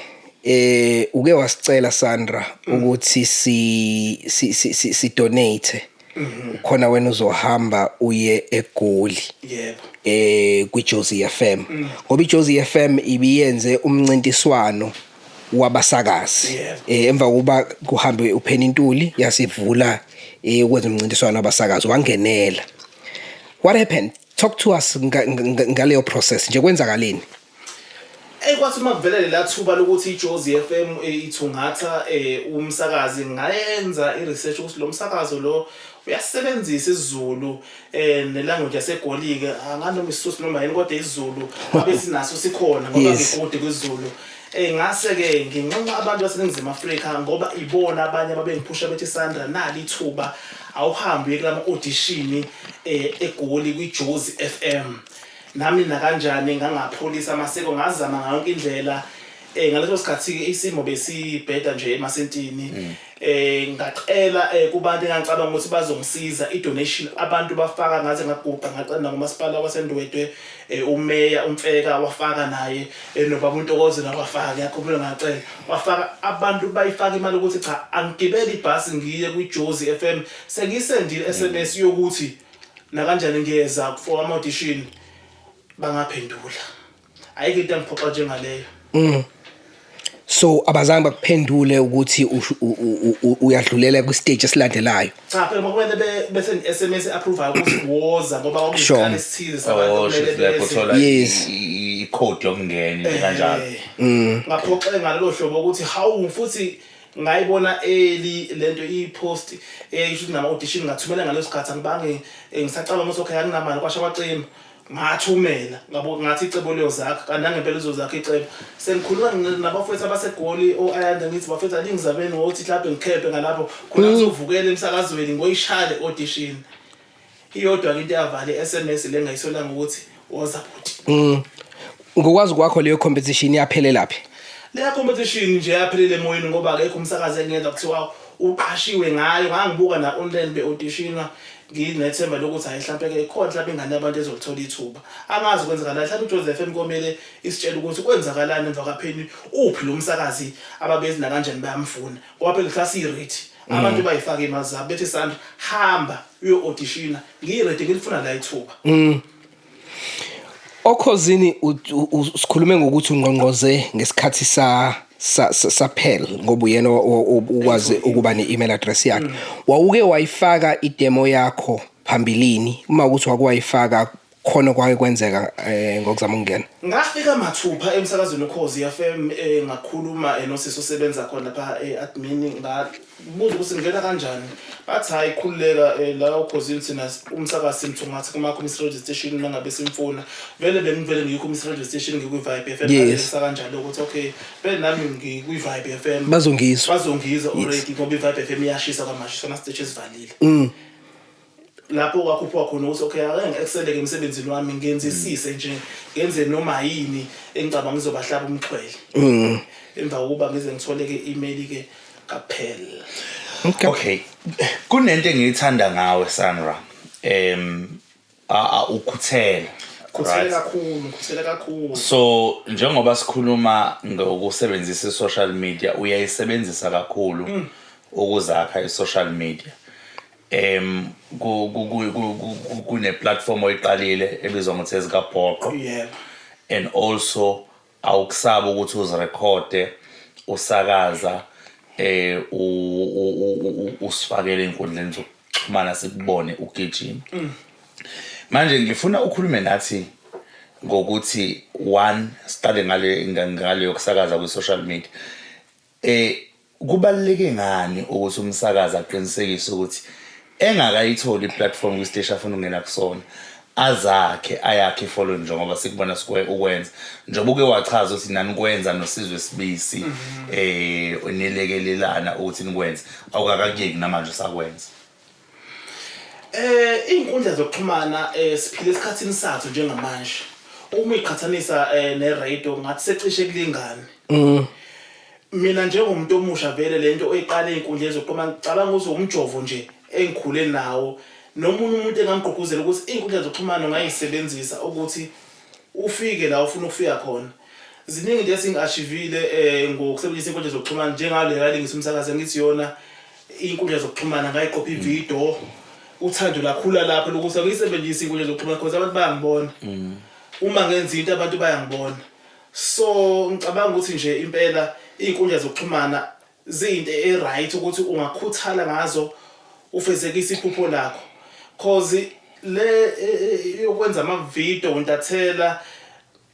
uke wasicela Sandra ukuthi si donate khona wena uzohamba uye eGoli yebo ku Jozi FM ngoba iJozi FM ibiyenze umncintiswano wabasakazi emva kuba kuhambe uPheni Ntuli yasivula ukwenza umncintiswano wabasakazi wangenela. What happened? Talk to us ngaleyo process nje kwenzakaleni. Kwathi makuvelele la thuba lokuthi iJozi FM ithungatha umsakazi ngayenza iresearch ukuthi lo msakazo lo uyasebenzisa isiZulu nelanguage yaseGolike anganoma isisusi noma yini kodwa isiZulu abesinaso sikhona ngoba ngikude kwesiZulu ngase ke nginqonqa abantu baseNingizimu Afrika ngoba ibona abanye ababengiphusha bethi Sandra nali ithuba awuhambe kulama audition eGoli kwiJozi FM nami na kanjani ngangapholisa amaseko ngazama ngayo yonke indlela ngaleso sikhathi isimo besibheda nje emasentini ngaqela kubantu engicabanga ukuthi bazongisiza idonation abantu bafaka ngaze ngaguqa ngaqenda ngomasipala waseNdwedwe umeya umfeka wafaka naye nobaba uNtokozo nabafaka ngiyakhumbula ngacela wafaka abantu bayifaka imali ukuthi cha angigibeli ibhasi ngiye kwiJozi FM sengisendile SMS yokuthi na kanjani ngiyeza for ama audition bangaphendula ayike into engiphoqa njengaleyo So abazange bakuphendule ukuthi uyadlulela ku stage esilandelayo. Cha phela ngokumele bese SMS approve ukuthi woza ngoba kwakuyisikhathi esithize sabantu kumele i-code yokungena kanjalo. Ngaphoxa ngalelo hlobo ukuthi how futhi ngayibona lento i-post isho nama audition ngathumela ngaleso sikhathi angibange ngisacala ukuthi okay anginamali kwasha kwacima ngathumela ngabo ngathi icebo leyo zakhe kanti angempela lezo zakhe icebo sengikhuluma nabafowethu abaseGoli oayanda ngithi bafethu alingizabeni ukuthi mhlawumbe ngikhephe ngalapho khona uzovukela emsakazweni ngoyishale audition iyodwa into yavale SMS le ngayisola ngokuthi woza bhuti ngokwazi kwakho leyo competition yaphelela laphi leya competition nje yaphelele emoyeni ngoba akekho umsakazi engenza kuthiwa uqashiwe ngayo ngangibuka na online be audition nginethemba lokuthi hayi mhlawumbe ke khona mhlawumbe ingane abantu ezolithola ithuba angazi kwenzakala mhlawumbe uJozi FM komele isitshela ukuthi kwenzakalani emva kapheni uphi lo msakazi ababezi na kanjani bayamfuna ngoba phela class i-ready abantu bayifaka imali zabo bethi Sandra hamba uyo audition ngiyi-ready ngilifuna la ithuba Okhozini usikhulume ngokuthi ungqongqoze ngesikhathi saphela ngoba uyena ukwazi ukuba ne-email address yakhe wawuke wayifaka idemo yakho phambilini uma ukuthi wakwayifaka khona kwake kwenzeka ngokuzama ukungena ngafika mathupha emsakazweni Ukhozi FM ngakhuluma nosisi osebenza khona lapha admin ngabuza ukuthi ngena kanjani bathi hayi khululeka la Ukhozi thina umsakazi simthungatha kuma community radio station nangabe simfuna vele bengivele ngikho community radio station ngikwi Vibe FM ngiyisa kanjalo ukuthi okay vele nami ngikwi Vibe FM bazongiza already ngoba i Vibe FM iyashisa kwamasho sona stage esivalile lapho wakupha khona ukuthi okay ake ngiexceleke emsebenzini wami ngenzisise nje ngenze noma yini engicabanga ngizobahlaba umxhwele emva kokuba ngize ngitholeke i-email ke kaphela okay kunento engiyithanda ngawe Sandra ukhuthela kakhulu so njengoba sikhuluma ngokusebenzisa social media uyayisebenzisa kakhulu ukuzakha i-social media kune platform oyiqalile ebizwa ngokuthi ezikabhoqo and also awukusaba ukuthi uzirekhode usakaza usifakele inkundleni zokuxhumana sikubone ugijima manje ngifuna ukhulume nathi ngokuthi one study ngale yokusakaza ku social media kubaluleke ngani ukuthi umsakaza aqinisekise ukuthi engakayitholi iplatform kwisiteshi afuna ukungena kusona azakhe ayakhe follow njengoba sikubona ukwenza njengoba uke wachaza ukuthi nani kwenza noSizwe Sibisi onelekelelana ukuthi nikwenza awukakuyeki namanje sakwenza inkundla zokuxhumana siphile esikhathini sathu njengamanje uma iqhathanisa ne-radio ngathi secishe kulingane mina njengomuntu omusha vele lento oyiqala einkundleni zokuxhumana ngicabanga ukuthi umjovo nje engikhule nawo nomunye umuntu engamgqugquzela ukuthi inkundla zokuxhumana ungayisebenzisa ukuthi ufike la ufuna ukufika khona ziningi into esingaashivile ngokusebenzisa inkundla zokuxhumana njengale kade ngisumsakaze ngithi yona inkundla zokuxhumana ngayiqopha ivideo uthando lakhula lapho lokuthi ngiyisebenzisa inkundla zokuxhumana because abantu bayangibona uma ngenza into abantu bayangibona so ngicabanga ukuthi nje impela inkundla zokuxhumana zinto right ukuthi ungakhuthala ngazo ufezekisa iphupho lakho cause le yokwenza ama video untathela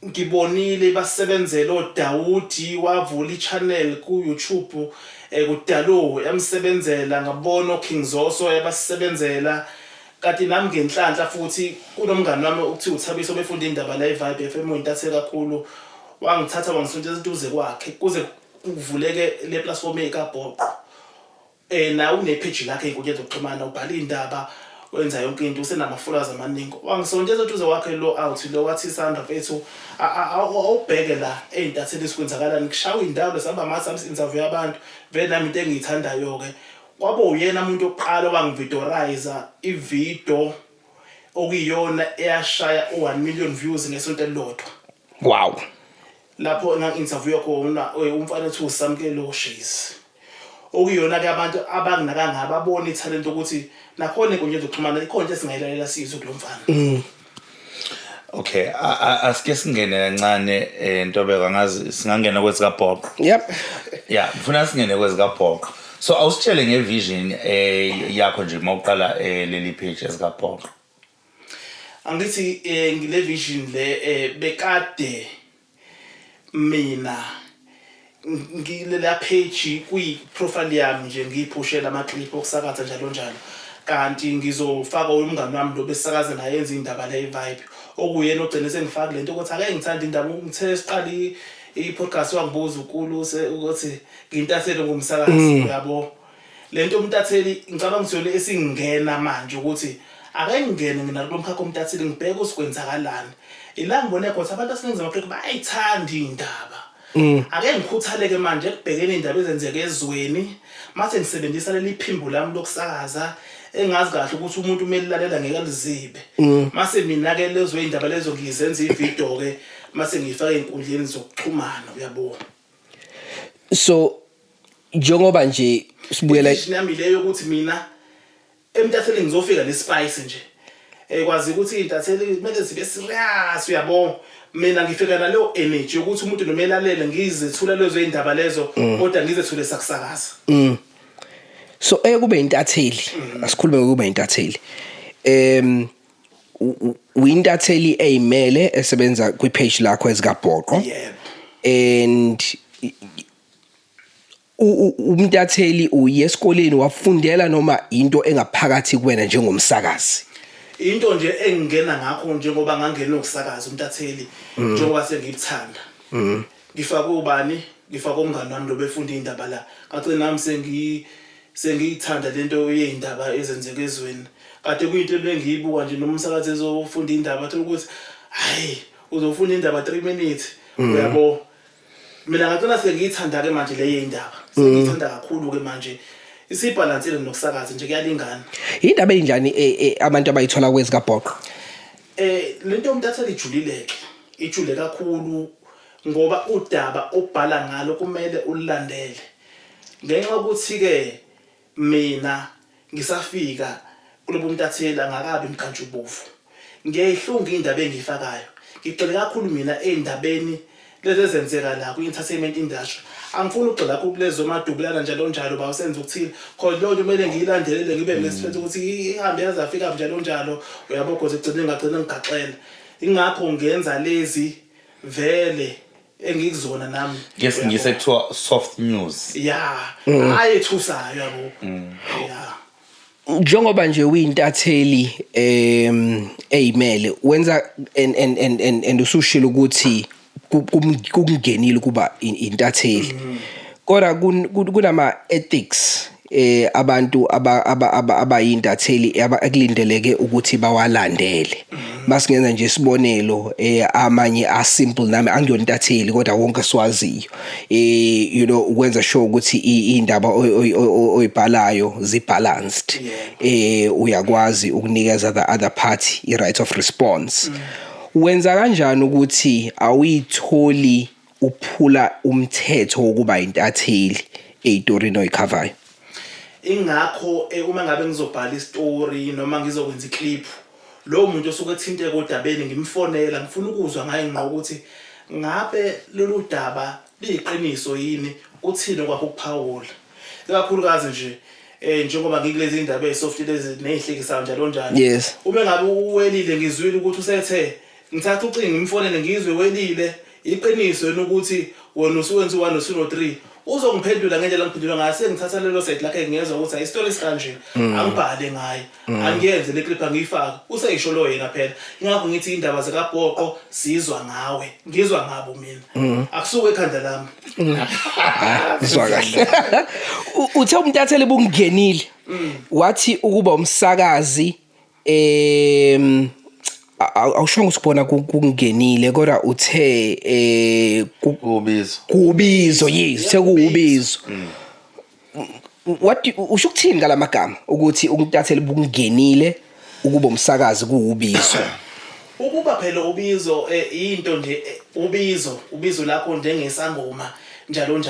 ngibonile basebenzela oDawudi wavula ichannel ku YouTube kudalo yamsebenzela ngabona King Zoso yabasebenzela kanti nami ngenhlanhla futhi kunomngani wami ukuthiwa uThabiso befunda indaba la eVibe FM untathela kakhulu wangithatha wangisondeza eduze kwakhe kuze kuvuleke le platform ekabhoqo na une-page lakhe einkundleni zokuxhumana ubhala indaba wenza yonke into usenama-followers amaningi wangisondeza eduze wakhe lo out lo wathi Sandra mfethu awubheke la ey'ntatheli esikwenzakalani kushawa iy'ndawo lesihamba ama-interview yabantu vele nami into engiyithandayo-ke kwabo uyena umuntu oqala wangividoriza ividiyo okuyiyona eyashaya 1 million views ngesonto elilodwa wow lapho nga-interview khona umfana ethi usamkele lokushizi okuyona ke abantu abanginakanga ababona italent ukuthi nakhona inkundla zokuxhumana ikhona into esingayilalela sizwe kulo mfana okay asike singene kancane Ntobeko ngazi singangena kwezikabhoqo yep yeah mfuna singene kwezikabhoqo so awusitshele ngevision yakho nje mawuqala leli page ezikabhoqo angithi ngile vision le bekade mina ngilela page kwi-profile yami nje ngiyiphushela ama-clip okusakaza njalo njalo kanti ngizofaka umngani wami lo besakaza naye yenza indaba le vibe okuyena ogcine sengifaka lento ukuthi ake ngithanda indaba ngithe siqali i-podcast wangibuza uKuluse ukuthi ngintathele ngumsakazi yabo lento umtatheli ngicabanga ukuthi yona esingena manje ukuthi ake ngingene mina kulo mkhakha umtatheli ngibheke usikwenzakalani ila ngibone khona abantu aseningizimu Afrika bayayithanda indaba ake ngikhuthaleke manje ekubhekeni indaba ezenzeke ezweni mase ngisebenzisa leli phimbo lami lokusakaza engazi kahle ukuthi umuntu kumele lalela ngeke alizibe mase mina ke lezo indaba lezo ngizenza ivideo ke mase ngifaka einkundleni zokuxhumana uyabona so njengoba nje sibuyela nami leyo ukuthi mina emtatheli ngizofika nespice nje kwazi ukuthi intatheli kumele zibe serious uyabo mina ngifika naleyo energy ukuthi umuntu nomelalele ngizethula lezo indaba lezo kodwa ngizethule sakusakaza so kube intatheli asikhulume kube intatheli uyintatheli eyimele esebenza kwi-page lakho ezikabhoqo and umntatheli uyesikoleni wafundela noma into engaphakathi kuwena njengomsakazi into nje engingena ngakho njengoba ngangena ukusakaza umntatheli njengoba sengikuthanda ngifaka ubani ngifaka umngani wami lo befunda indaba la kace nami sengiyithanda lento yeindaba ezenzeka ezweni kade kuyinto bengiyibuka nje noma umsakazi ezofunda indaba athi ukuthi hayi uzofunda indaba 3 minutes uyabo mina ngacela sengiyithanda ke manje le yeindaba sengiyithanda kakhulu ke manje isibalansile nokusakaza nje kuyalingana indaba enjani abantu abayithola kwezikabhoqo lento umntatheli ijule kakhulu ngoba udaba obhala ngalo kumele ulandele ngenxa ukuthi ke mina ngisafika kulobo mntatheli angakabi mkhantshubovu ngiyayihlunga indaba engifakayo ngicela kakhulu mina endabeni lezi ezenzeka la ku-entertainment industry angifuni ukugxila kakhulu kulezo madubulana njalo bawusenza ukuthile cause lo nto kumele ngiyilandelele ngibe nesiphetho ukuthi ihambe yazafika njalo uyabo cause ngigcina ngigaxela ingakho ngenza lezi vele engikuzona nami ngisekuthiwa soft news ayethusayo yabo njengoba nje uyintatheli eyimele wenza and usushilo ukuthi kungenile kuba intatheli kodwa kunama ethics abantu abayintatheli akulindeleke ukuthi bawalandele masingenza nje isibonelo amanye a simple nami angiyontatheli kodwa wonke siwaziyo you know ukwenza sure ukuthi indaba oyibhalayo zibalanced uyakwazi ukunikeza the other party i right of response wenza kanjani ukuthi awuyitholi uphula umthetho wokuba intatheli ezitorini oyikhavayo ingakho uma ngabe ngizobhala istory noma ngizokwenza iclip lo muntu osuke ethinte kodabeni ngimfonela ngifuna ukuzwa ngaye ngqa ukuthi ngabe lolu daba liyiqiniso yini uthini kwakho ukuphawula kakhulukazi nje njengoba ngikulezi indaba ezisoft lezi nezihlekisayo njalo yes uma ngabe uwelile ngizwile ukuthi usethe ngithatha ucingo ngimfonele ngizwe welile iqiniso yena ukuthi wona usuwenza 1 2 3 uzongiphendula ngendlela ngiphendula ngayo sengithatha lelo site lakhe ngiyezwa ukuthi ayistory sikanje angibhale ngayo angiyenze le clip angiyifaka useyisho lo yena phela ingakho ngithi indaba zakabhoqo sizwa ngawe ngizwa ngabo mina akusuke ekhanda lami sizwa kahle uthe umntatheli bungenile wathi ukuba umsakazi awushongo usibona kungenile kodwa uthe kubizo yes sekuubizo what usho ukuthini ngalamagama ukuthi umntatheli bungenile ukuba umsakazi kuubizo ukuba phela ubizo into nje ubizo lakho njengesangoma njalo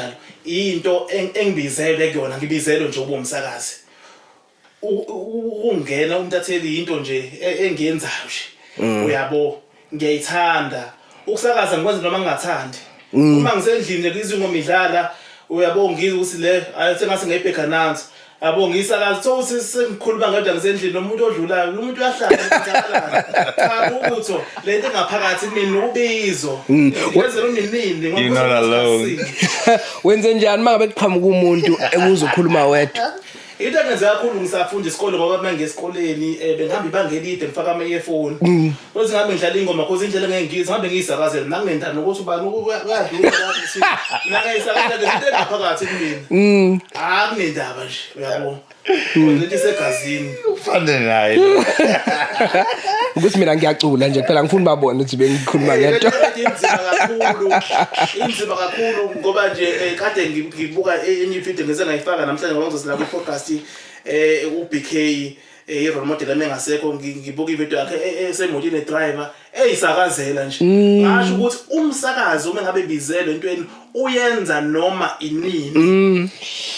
into engibizele kuyona ngibizelo nje uba umsakazi ungena umntatheli into nje engiyenzayo nje uyabo ngiyayithanda ukusakaza ngikwenza noma ngingathandi uma ngisendlini ngizwe ngomidlala uyabo ngizwe ukuthi le ayisengase ngayibheka nansi yabo ngisakaza so sengikhuluma ngedwa ngisendlini nomuntu odlulayo umuntu uyahlala cha utho lento engaphakathi kimi nokubizo ngezelo nini ngoba wenze njani mangabe kuqhamuka umuntu ekuzokhuluma wedwa into engenza kakhulu ngisafunda isikole ngoba manje ngesikoleni bengihamba ibanga elide ngifaka ama-earphone ukuthi ngabe ngidlala ingoma cause indlela ngengizwe ngabe ngiyisakazela nanginendana ukuthi ubani uyadlula ukuthi nangayisakazela into engaphakathi kimi akunendaba nje uyabona lento isegazini ufande naye ukuthi mina ngiyacula nje phela ngifuna babone ukuthi bengikhuluma ngento inzima kakhulu ngoba nje kade ngibuka enye video ngeze ngayifaka namhlanje ngoba ngizosela ku podcast uBeekay i-role model engasekho ngibuka ivideo yakhe esemotini driver eyisakazela nje ngasho ukuthi umsakazi uma ngabe bizele entweni uyenza noma inini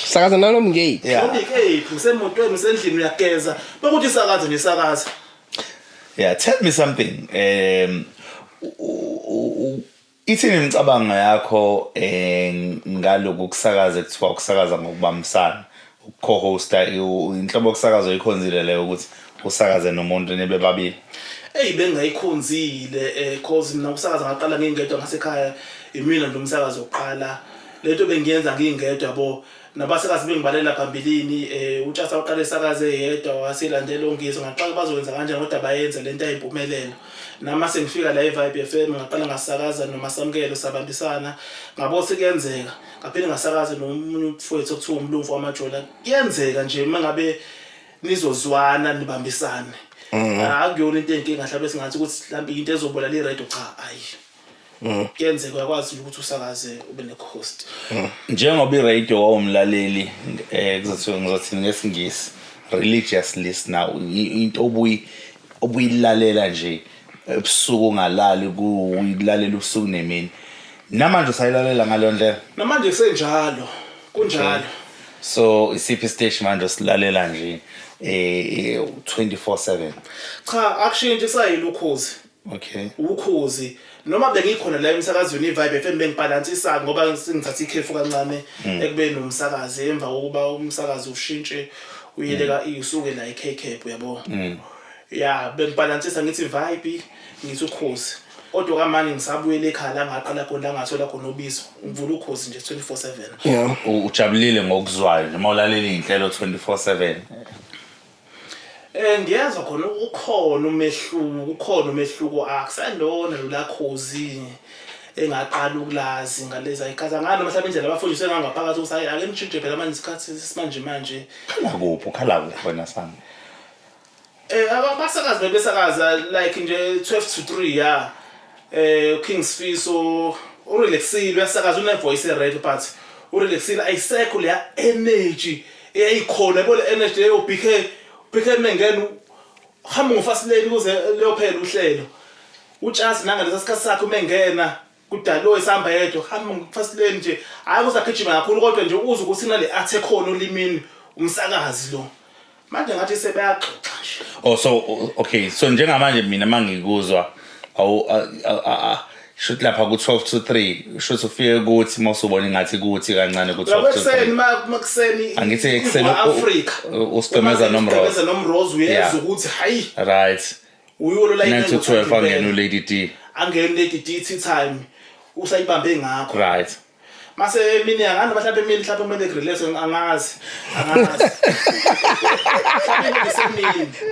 sakaza nalo mngeke uBeekay usemotweni usendlini uyageza bekuthi sakaza nje sakaza Yeah, tell me something. Ithini imicabango yakho ngaloku ukusakaza kuthiwa ukusakaza ngokubambisana, co-hosta inhlobo yokusakaza oyikhonzile leyo ukuthi usakaze nomuntu nebe babili. Bengayikhonzile cause mina ukusakaza ngaqala ngingedwa ngasekhaya imina nje umsakazo oqala lento bengiyenza ngingedwa yabo nabasakazi bengibalela phambilini uTshatha uqala esakaze yedwa wasilandela ongizo ngaqala bazokwenza kanjani kodwa bayenza lento ayimpumelelo nama sengifika la eVibe FM ngaqala ngasakaza noMasamkelo sabambisana ngabo sekuyenzeka ngaphinde ngasakaza nomunye umfowethu okuthiwa uMlumvu wamajola kuyenzeka nje mangabe nizozwana nibambisane akuyona into enkinga mhlawumbe singathi ukuthi mhlawumbe into ezobola le radio cha ayi kuyenzeka uyakwazi ukuthi usakaze ube ne-host njengoba i-radio wawumlaleli ngizothi ngesingisi religious listener into obuyilalela nje ebusuku ungalali kuyilalela ubusuku nemini namanje usayilalela ngalo ndlela namanje senjalo kunjalo so isiphi station manje silalela nje 24/7 cha akushintshe sayile Ukhozi okay Ukhozi noma bengikhona la emsakazweni iVibe FM bengibalansisa ngoba sengithatha ikhefu kancane ekube nomsakazi emva kokuba umsakazi ushintshe uyeleka isuke la iKCap yabo yeah bengibalansisa ngithi Vibe ngithi Ukhozi kodwa kamanje ngisabuyele ekhaya la ngaqala khona ngathola khona ngobizo ngivula Ukhozi nje 24/7 yeah ujabulile ngokuzwayo noma ulalela inhlelo 24/7 ngiyazwa khona ukhona umehluko akusalona lo la Khozi engaqala ukulazi ngaleza ikhaza ngalo mhlawumbe indlela abafundiswe ngaphakathi ukuthi ake ngishintshe phela manje isikhathi manje ukhala kuphi wena sami abasakazi bebesakaza like nje 12 to 3 yeah King's Fiso urelaxile uyasakaza une voice red but urelaxile ayisekho le energy eyayikhona yabo le energy leyo Beekay mengena hamba ngofasileni kuze leyophela uhlelo uJozi nangalesa sikhathi sakhe mengena kudalo esihamba yedwa hamba ngofasileni nje hayi uzagijima kakhulu kodwa nje uza ukuthi nale athe khona olimini umsakazi lo manje ngathi sebayaxoxa nje oh so okay so njengamanje mina mangikuzwa shoot lapha ku12 to 3 shoot ufike ukuthi mawusubona ngathi kuthi kancane ku12 to 3 makuseni angithi ekseni Africa ustomeza nomrozo uyeza ukuthi hayi right uyolo la 9 to 12 angena uLady D Lady D tea time usayibambe ngakho right mase mina ngani mhlawumbe mina kumele relax angazi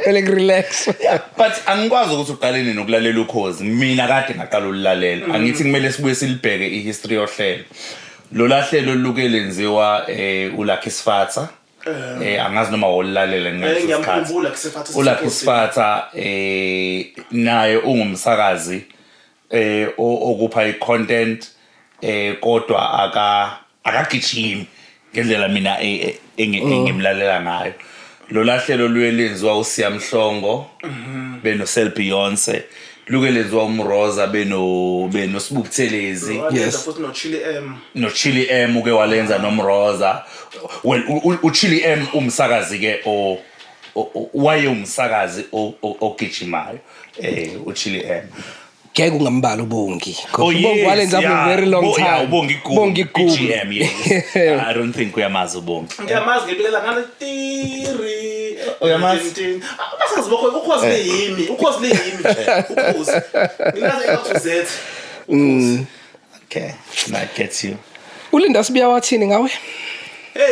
like relax but angikwazi ukuthi uqalene nokulalela Ukhozi mina kade ngaqala ukulalela angithi kumele sibuye silibheke ihistory yohlelo lo lahlelo luke lenziwa uLucky Sifatha angazi noma wolalela ngiyamkhumbula kuSifatha uLucky Sifatha naye ungumsakazi okupha icontent kodwa akagijimi ngendlela mina engimlalela ngayo lo lahlelo luyelenziwa uSiyamhlongo beno Sel Beyonce luke lenziwa umroza beno Sibukuthelezi yes futhi no Chili M uke walenza nomroza well uChili M umsakazi ke waye umsakazi ogijimayo uChili M ke kungambala ubongi ubongi walenza for a very long time ubongi GM yes I don't think uyamazi ubongi ngiyamazi ngibikela ngale tiri uyamazi abasazi bokho Ukhozi leyimi Ukhozi ngilazi up to Z okay that gets you ulinda Sibiya wathini ngawe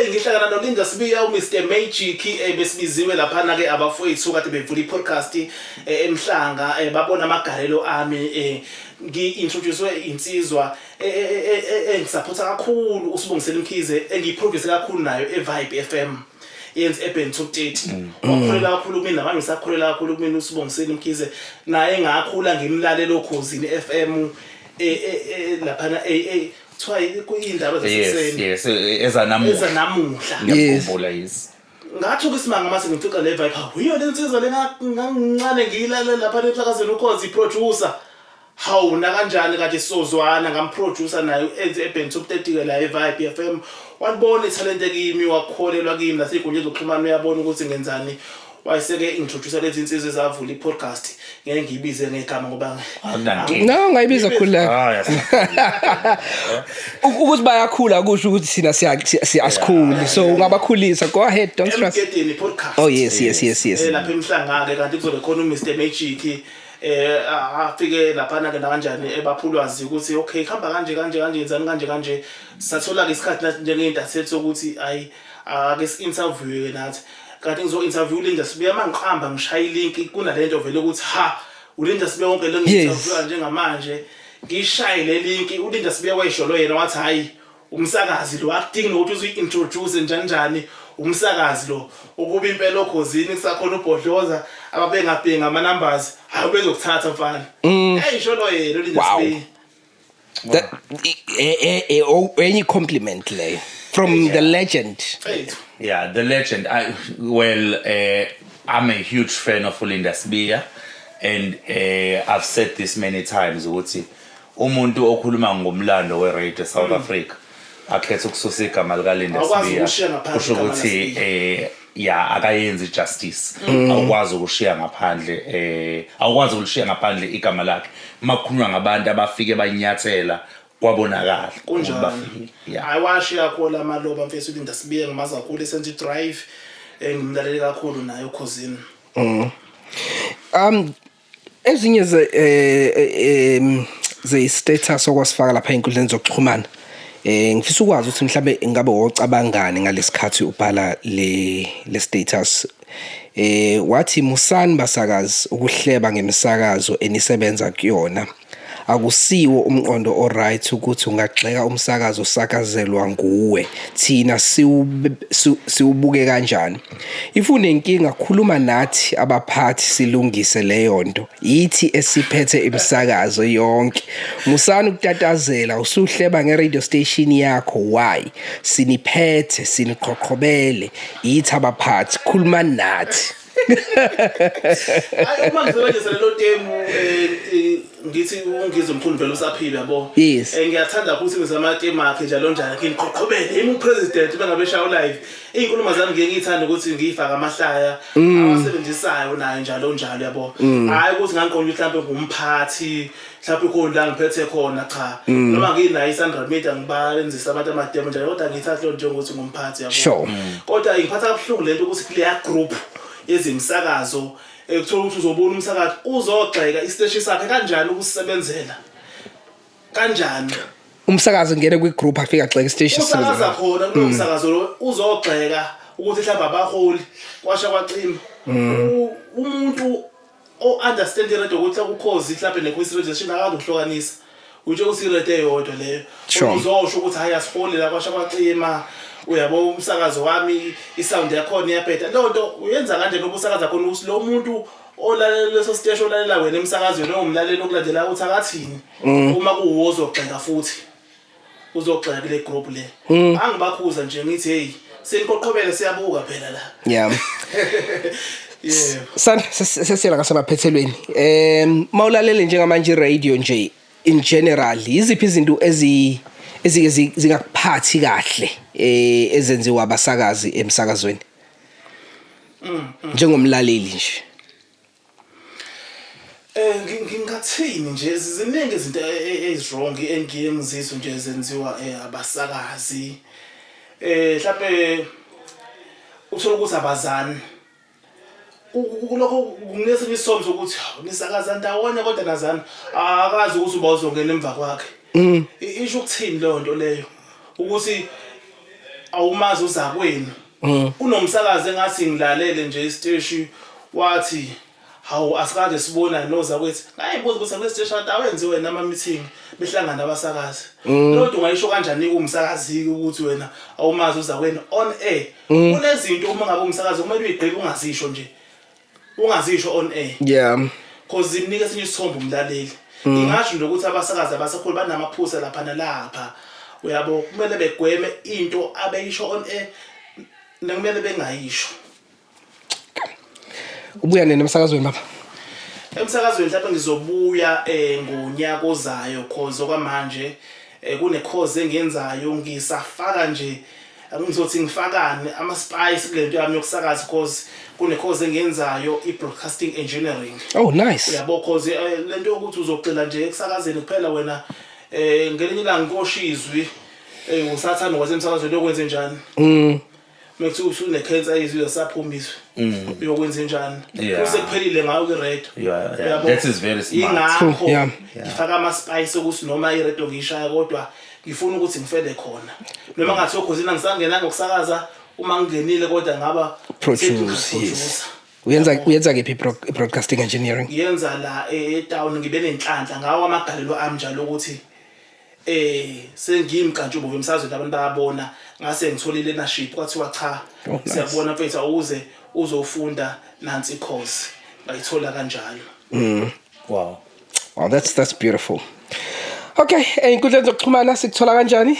ngihlangana noLinda Sibiya uMr Magic besibiziwe lapha na ke abafowethu kade bevula iPodcast emhlanga babona amagalelo ami ngi-introducewe insizwa engisupporta kakhulu uSibongisela Mkhize engiyiproduce kakhulu nayo eVibe FM yenze eben top 30 wakholela kakhulu kumina nabanye ngisakholela kakhulu kumina uSibongisela Mkhize naye ngakhula ngimlalela Khozi FM lapha na try kuyindaba zaseseni yes ezanamuhla ngiyakhumbula yes ngathi ukusimanga mase ngifica le vibe uyo lensizwa lengancane ngiyilalela lapha emsakazweni Ukhozi producer hawu na kanjani kade sizozwana ngamproducer naye eben top 30 la eVibe FM wabona italent kimi wakholelwa kimi nasigunya zokuxhumana uyabona ukuthi ngenzani wayeseke introduce lezi insizwe ezavula i-podcast ngeke ngiyibize ngegama ngoba no ngayibiza khulu la ukuthi bayakhula kusho ukuthi sina siyasikhuli so ungabakhulisa go ahead don't stress emgedeni podcast oh yes lapha emhlangane kanti kuzobe khona uMr Magic afike lapha ke kanjani ebaphulwazi ukuthi okay khamba kanje yenzani kanje sathola ke isikhathi njengeinterview sokuthi ake si-interview nathi kanti ngizo interview Linda Sibiya mangiqhamba ngishaya ilink kunalento vele ukuthi uLinda Sibiya wonke le ngi-interview njengamanje ngishaye le link uLinda Sibiya wayisho lo yena wathi hayi umsakazi lo acting nokuthi uzi-introduce njani umsakazi lo ukuba impela okhozini kusakhona ubhodloza ababengabhenga ama numbers bezokuthatha mfana eyisho lo yena uLinda Sibiya any compliment leyo from the legend. Yeah, the legend. I'm a huge fan of Linda Sibiya, and I've said this many times. Ukuthi umuntu okhuluma ngomlando we-radio South Africa akhetha ukususa igama lika Linda Sibiya. Kusho ukuthi akayenzi justice. Awukwazi ukushiya ngaphandle awukwazi ukushiya ngaphandle igama lakhe. Makukhulunywa ngabantu abafike banyathela kwabonakala kunjani ayiwashi yakho lamaloba mfethu Linda Sibiya ngimaza kakhulu esenze drive ngimlalele kakhulu naye ukhozini ezinye ze status okwasifaka lapha einkundleni zokuxhumana ngifisa ukwazi ukuthi mhlambe ngabe ocabangani ngalesikhathi ubhala le status wathi musani basakazi ukuhleba ngemisakazo enisebenza kuyona akusiwo umqondo oright ukuthi ungagxeka umsakazo osakazelwa nguwe thina siubuke kanjani ifune inkinga khuluma nathi abaphathi silungise leyo nto yithi esiphethe imsakazo yonke musani ukutatazela usuhleba nge-radio station yakho why siniphethe siniqhoqhobele yithi abaphathi khuluma nathi uma ngizowenza lelo temu ngithi Ngizwe Mchunu vele usaphila yabo ngiyathanda ukuthi ngizama temu akhe njalo ngiqhoqhobele president bengabe shaw live inkulumo zami ngiyithanda ukuthi ngiyifaka amahlaya awasebenzisayo nayo njalo yabo hayi ukuthi ngangiqonda mhlambe ngumphathi mhlawumbe khona la ngiphethe khona cha noma nginayo Sandra Mthembu ngibenzisa abantu amademo njalo kodwa ngithatha lo njengokuthi ngumphathi yabo kodwa ngiphatha kabuhlungu lento ukuthi clear group ezimsakazo ekuthola ukuthi uzobona umsakazo uzogxeka isiteshi sakhe kanjani ukusebenzela kanjani umsakazo ngene kwi-group afika agxeka isiteshi umsakazo khona kulo msakazo lo uzogxeka ukuthi mhlawumbe abaholi kwasha kwacima umuntu o-understand radio ukuthi ukhozi mhlawumbe ne-consideration akade ukuhlukanisa utsho ukuthi irede eyodwa leyo uzosho ukuthi hayi asiholi la kwasha kwacima uyabo umsakazo wami isound yakho iyabheda lo nto uyenza kanjani ubusakaza khona ukuthi lo muntu olalela leso station olalela wena emsakazweni nomlaleli okulandela uthi akathini uma kuwozogxeka futhi uzogxeka kule group le angibakhuza nje ngithi hey seniqoqhobele siyabuka phela la yeah sesiyela ngasemaphethelweni mawulalele njengamanje radio nje in general iziphi izinto zingakuphathi kahle ezenziwa abasakazi emsakazweni njengomlaleli nje ngingathini nje ziningi izinto ezwrong engiyengizizwe nje zenziwa abasakazi mhlawumbe uthola ukuthi abazani lokho kungesinye isomzo ukuthi nisakaza ndawonye kodwa nazani akazi ukuthi uba uzongena emva kwakhe isho ukuthini leyo nto leyo ukuthi awumazi uzakwenu unomsakazi engathi ngilalele nje isiteshi wathi hawu asikaze sibona noza kwethi ngayibuza ukuthi kule station awenziwe nama meeting behlangana abasakazi lodwa ungayisho kanjani umsakazi ukuthi wena awumazi uzakwenu on air kunezinto uma ngabe umsakazi kumele uyigqike ungazisho nje ungazisho on air yeah cause imnika esinye isithombe umlaleli ngingasho nje ukuthi abasakazi abasakhulu banamaphusa lapha nalapha uyabo kumele begweme into abeyisho on air nekumele bengayisho ubuya nene emsakazweni baba emsakazweni mhlawumbe ngizobuya ngonyaka ozayo cause okwamanje kune cause engenzayo ngisafaka nje angizothi ngifakane ama-spice kule nto yami yokusakaza because kune-course engiyenzayo i-broadcasting engineering. Oh, nice. Uyabo cause le nto yokuthi uzogcina nje ekusakazeni kuphela wena ngelinye ilanga nkoshizwi usathanda kwasemsakazweni yokwenza njani. Mekuthi usune-cancer izwi usaphumiswe uyokwenza njani usekuphelile ngayo kwi-radio. That is very smart. Ingakho ngifaka ama-spice ukuthi noma i-radio ngiyishaya kodwa ngifuna ukuthi ngifele khona noma ngathi okhosini angisangena ngokusakaza uma ngingenile kodwa ngaba producer. Uyenza kephi broadcasting engineering? Yenza la town ngibe nenhlanhla ngawo amagalelo ami njalo ukuthi sengimkantshubo vemsazweni abantu bayabona ngase ngitholile leadership kwathiwa cha siyabona mfethu awuze uzofunda nansi course bayithola kanjalo. Wow, that's beautiful. Okay, inkundla zokuxhumana sikuthola kanjani?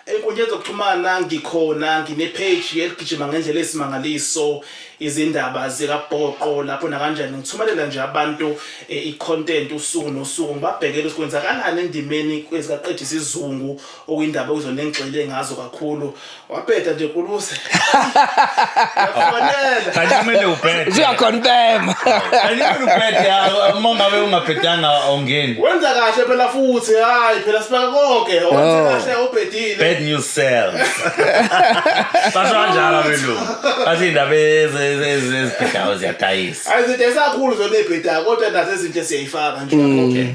Enkundleni zokuxhumana ngikhona ngine-page eligijima ngendlela esimangaliso izindaba zikabhoqo lapho nakanjani ngithumelela nje abantu i-content usuku nosuku ngibabhekele ukuthi kwenzakalani endimeni kwezikaqedisa isizungu okuyindaba okuzonengxile ngazo kakhulu waphetha nje Khulusi. Kanimele uphethe. Uyaconfirm. Kanimele uphethe uma ngabe ungaphethanga awungeni. Wenza kahle phela futhi hayi phela sibaka konke wenza kahle uphethile. Bad news sells. Basho kanjalo wena. Athi indaba eziphethayo ziyadayisa. Ayizinto esakhulu zona ebhedayo kodwa nazo izinto siyayifaka nje.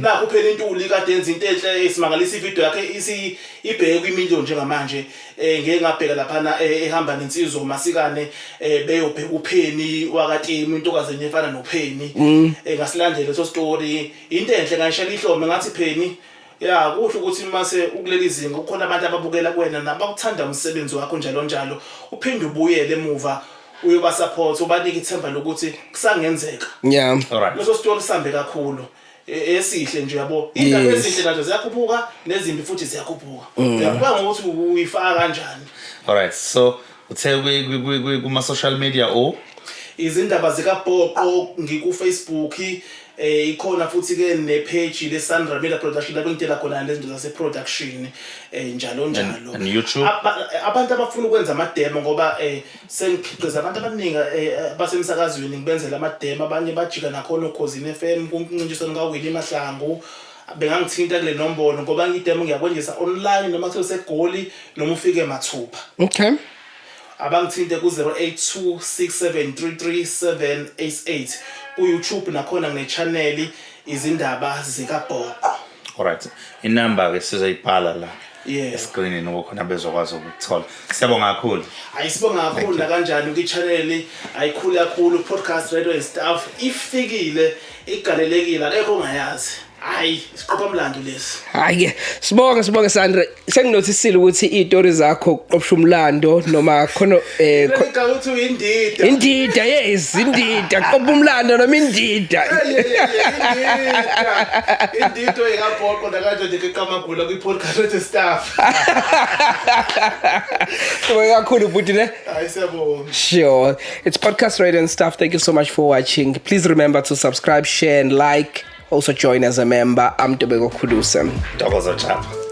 La kuphela intuli kade yenza into enhle esimangalisa ivideo yakhe ibheke kwimillion njengamanje ngeke ngabheka lapha ehamba nensizwa masikane beyobheka uPheni wakatimi intokazi efana noPheni ngasilandele so story into enhle ngayishela ihlombe ngathi Pheni ya kuhle ukuthi mase ukuleli izinga kukhona abantu ababukela kuwena nabakuthanda umsebenzi wakho njalo uphinde ubuyele emuva uyoba support ubanike ithemba lokuthi kusangenzeka. Yeah, alright. Leso story sambe kakhulu esihle nje yabo indaba ezinhle nazo ziyakhuphuka nezimbi futhi ziyakhuphuka. Uyabona ukuthi uyifaka kanjani. Alright, so uthe kuma social media izindaba zikabhoqo ngiku Facebook ikhona futhi ke ne page le Sandra Mthembu production lapho ngitela khona lezinto zase production njalo and YouTube abantu abafuna ukwenza ama demo ngoba sengikhiqiza abantu abaningi basemsakazweni ngibenzela ama demo abanye bajika nakhona Ukhozi FM kumncintiswano kaWilly Mahlangu bengangithinta kule nombolo ngoba ngidemo ngiyakwenza online noma kusegoli noma ufike mathupha. Okay, abangithinte ku 0826733788 ku YouTube nakhona ngine channel izindaba zikabhoqo. Alright, inamba ke sizoyibhala la escreenini ukukhona bezokwazi ukuthola. Siyabonga kakhulu. Ayisibonga kakhulu la kanjani ku channel ayikhulu kakhulu podcast radio and stuff ifikile igalelekile akekho ongayazi. Hayi siqopha umlando lesi. Hayi sibonga Sandra senginotisile ukuthi izitori zakho qoqosha umlando noma khona ukuthi uyindida. Indida yes indida qoqosha umlando noma indida. Indida ekabhoqo nakanje nje ekamagula kwi podcast staff. Kakhulu futhi ne. Hayi siyabonga. Sure, it's podcast radio and stuff. Thank you so much for watching. Please remember to subscribe, share and like. Also join as a member. I'm Ngobe. Tshatha.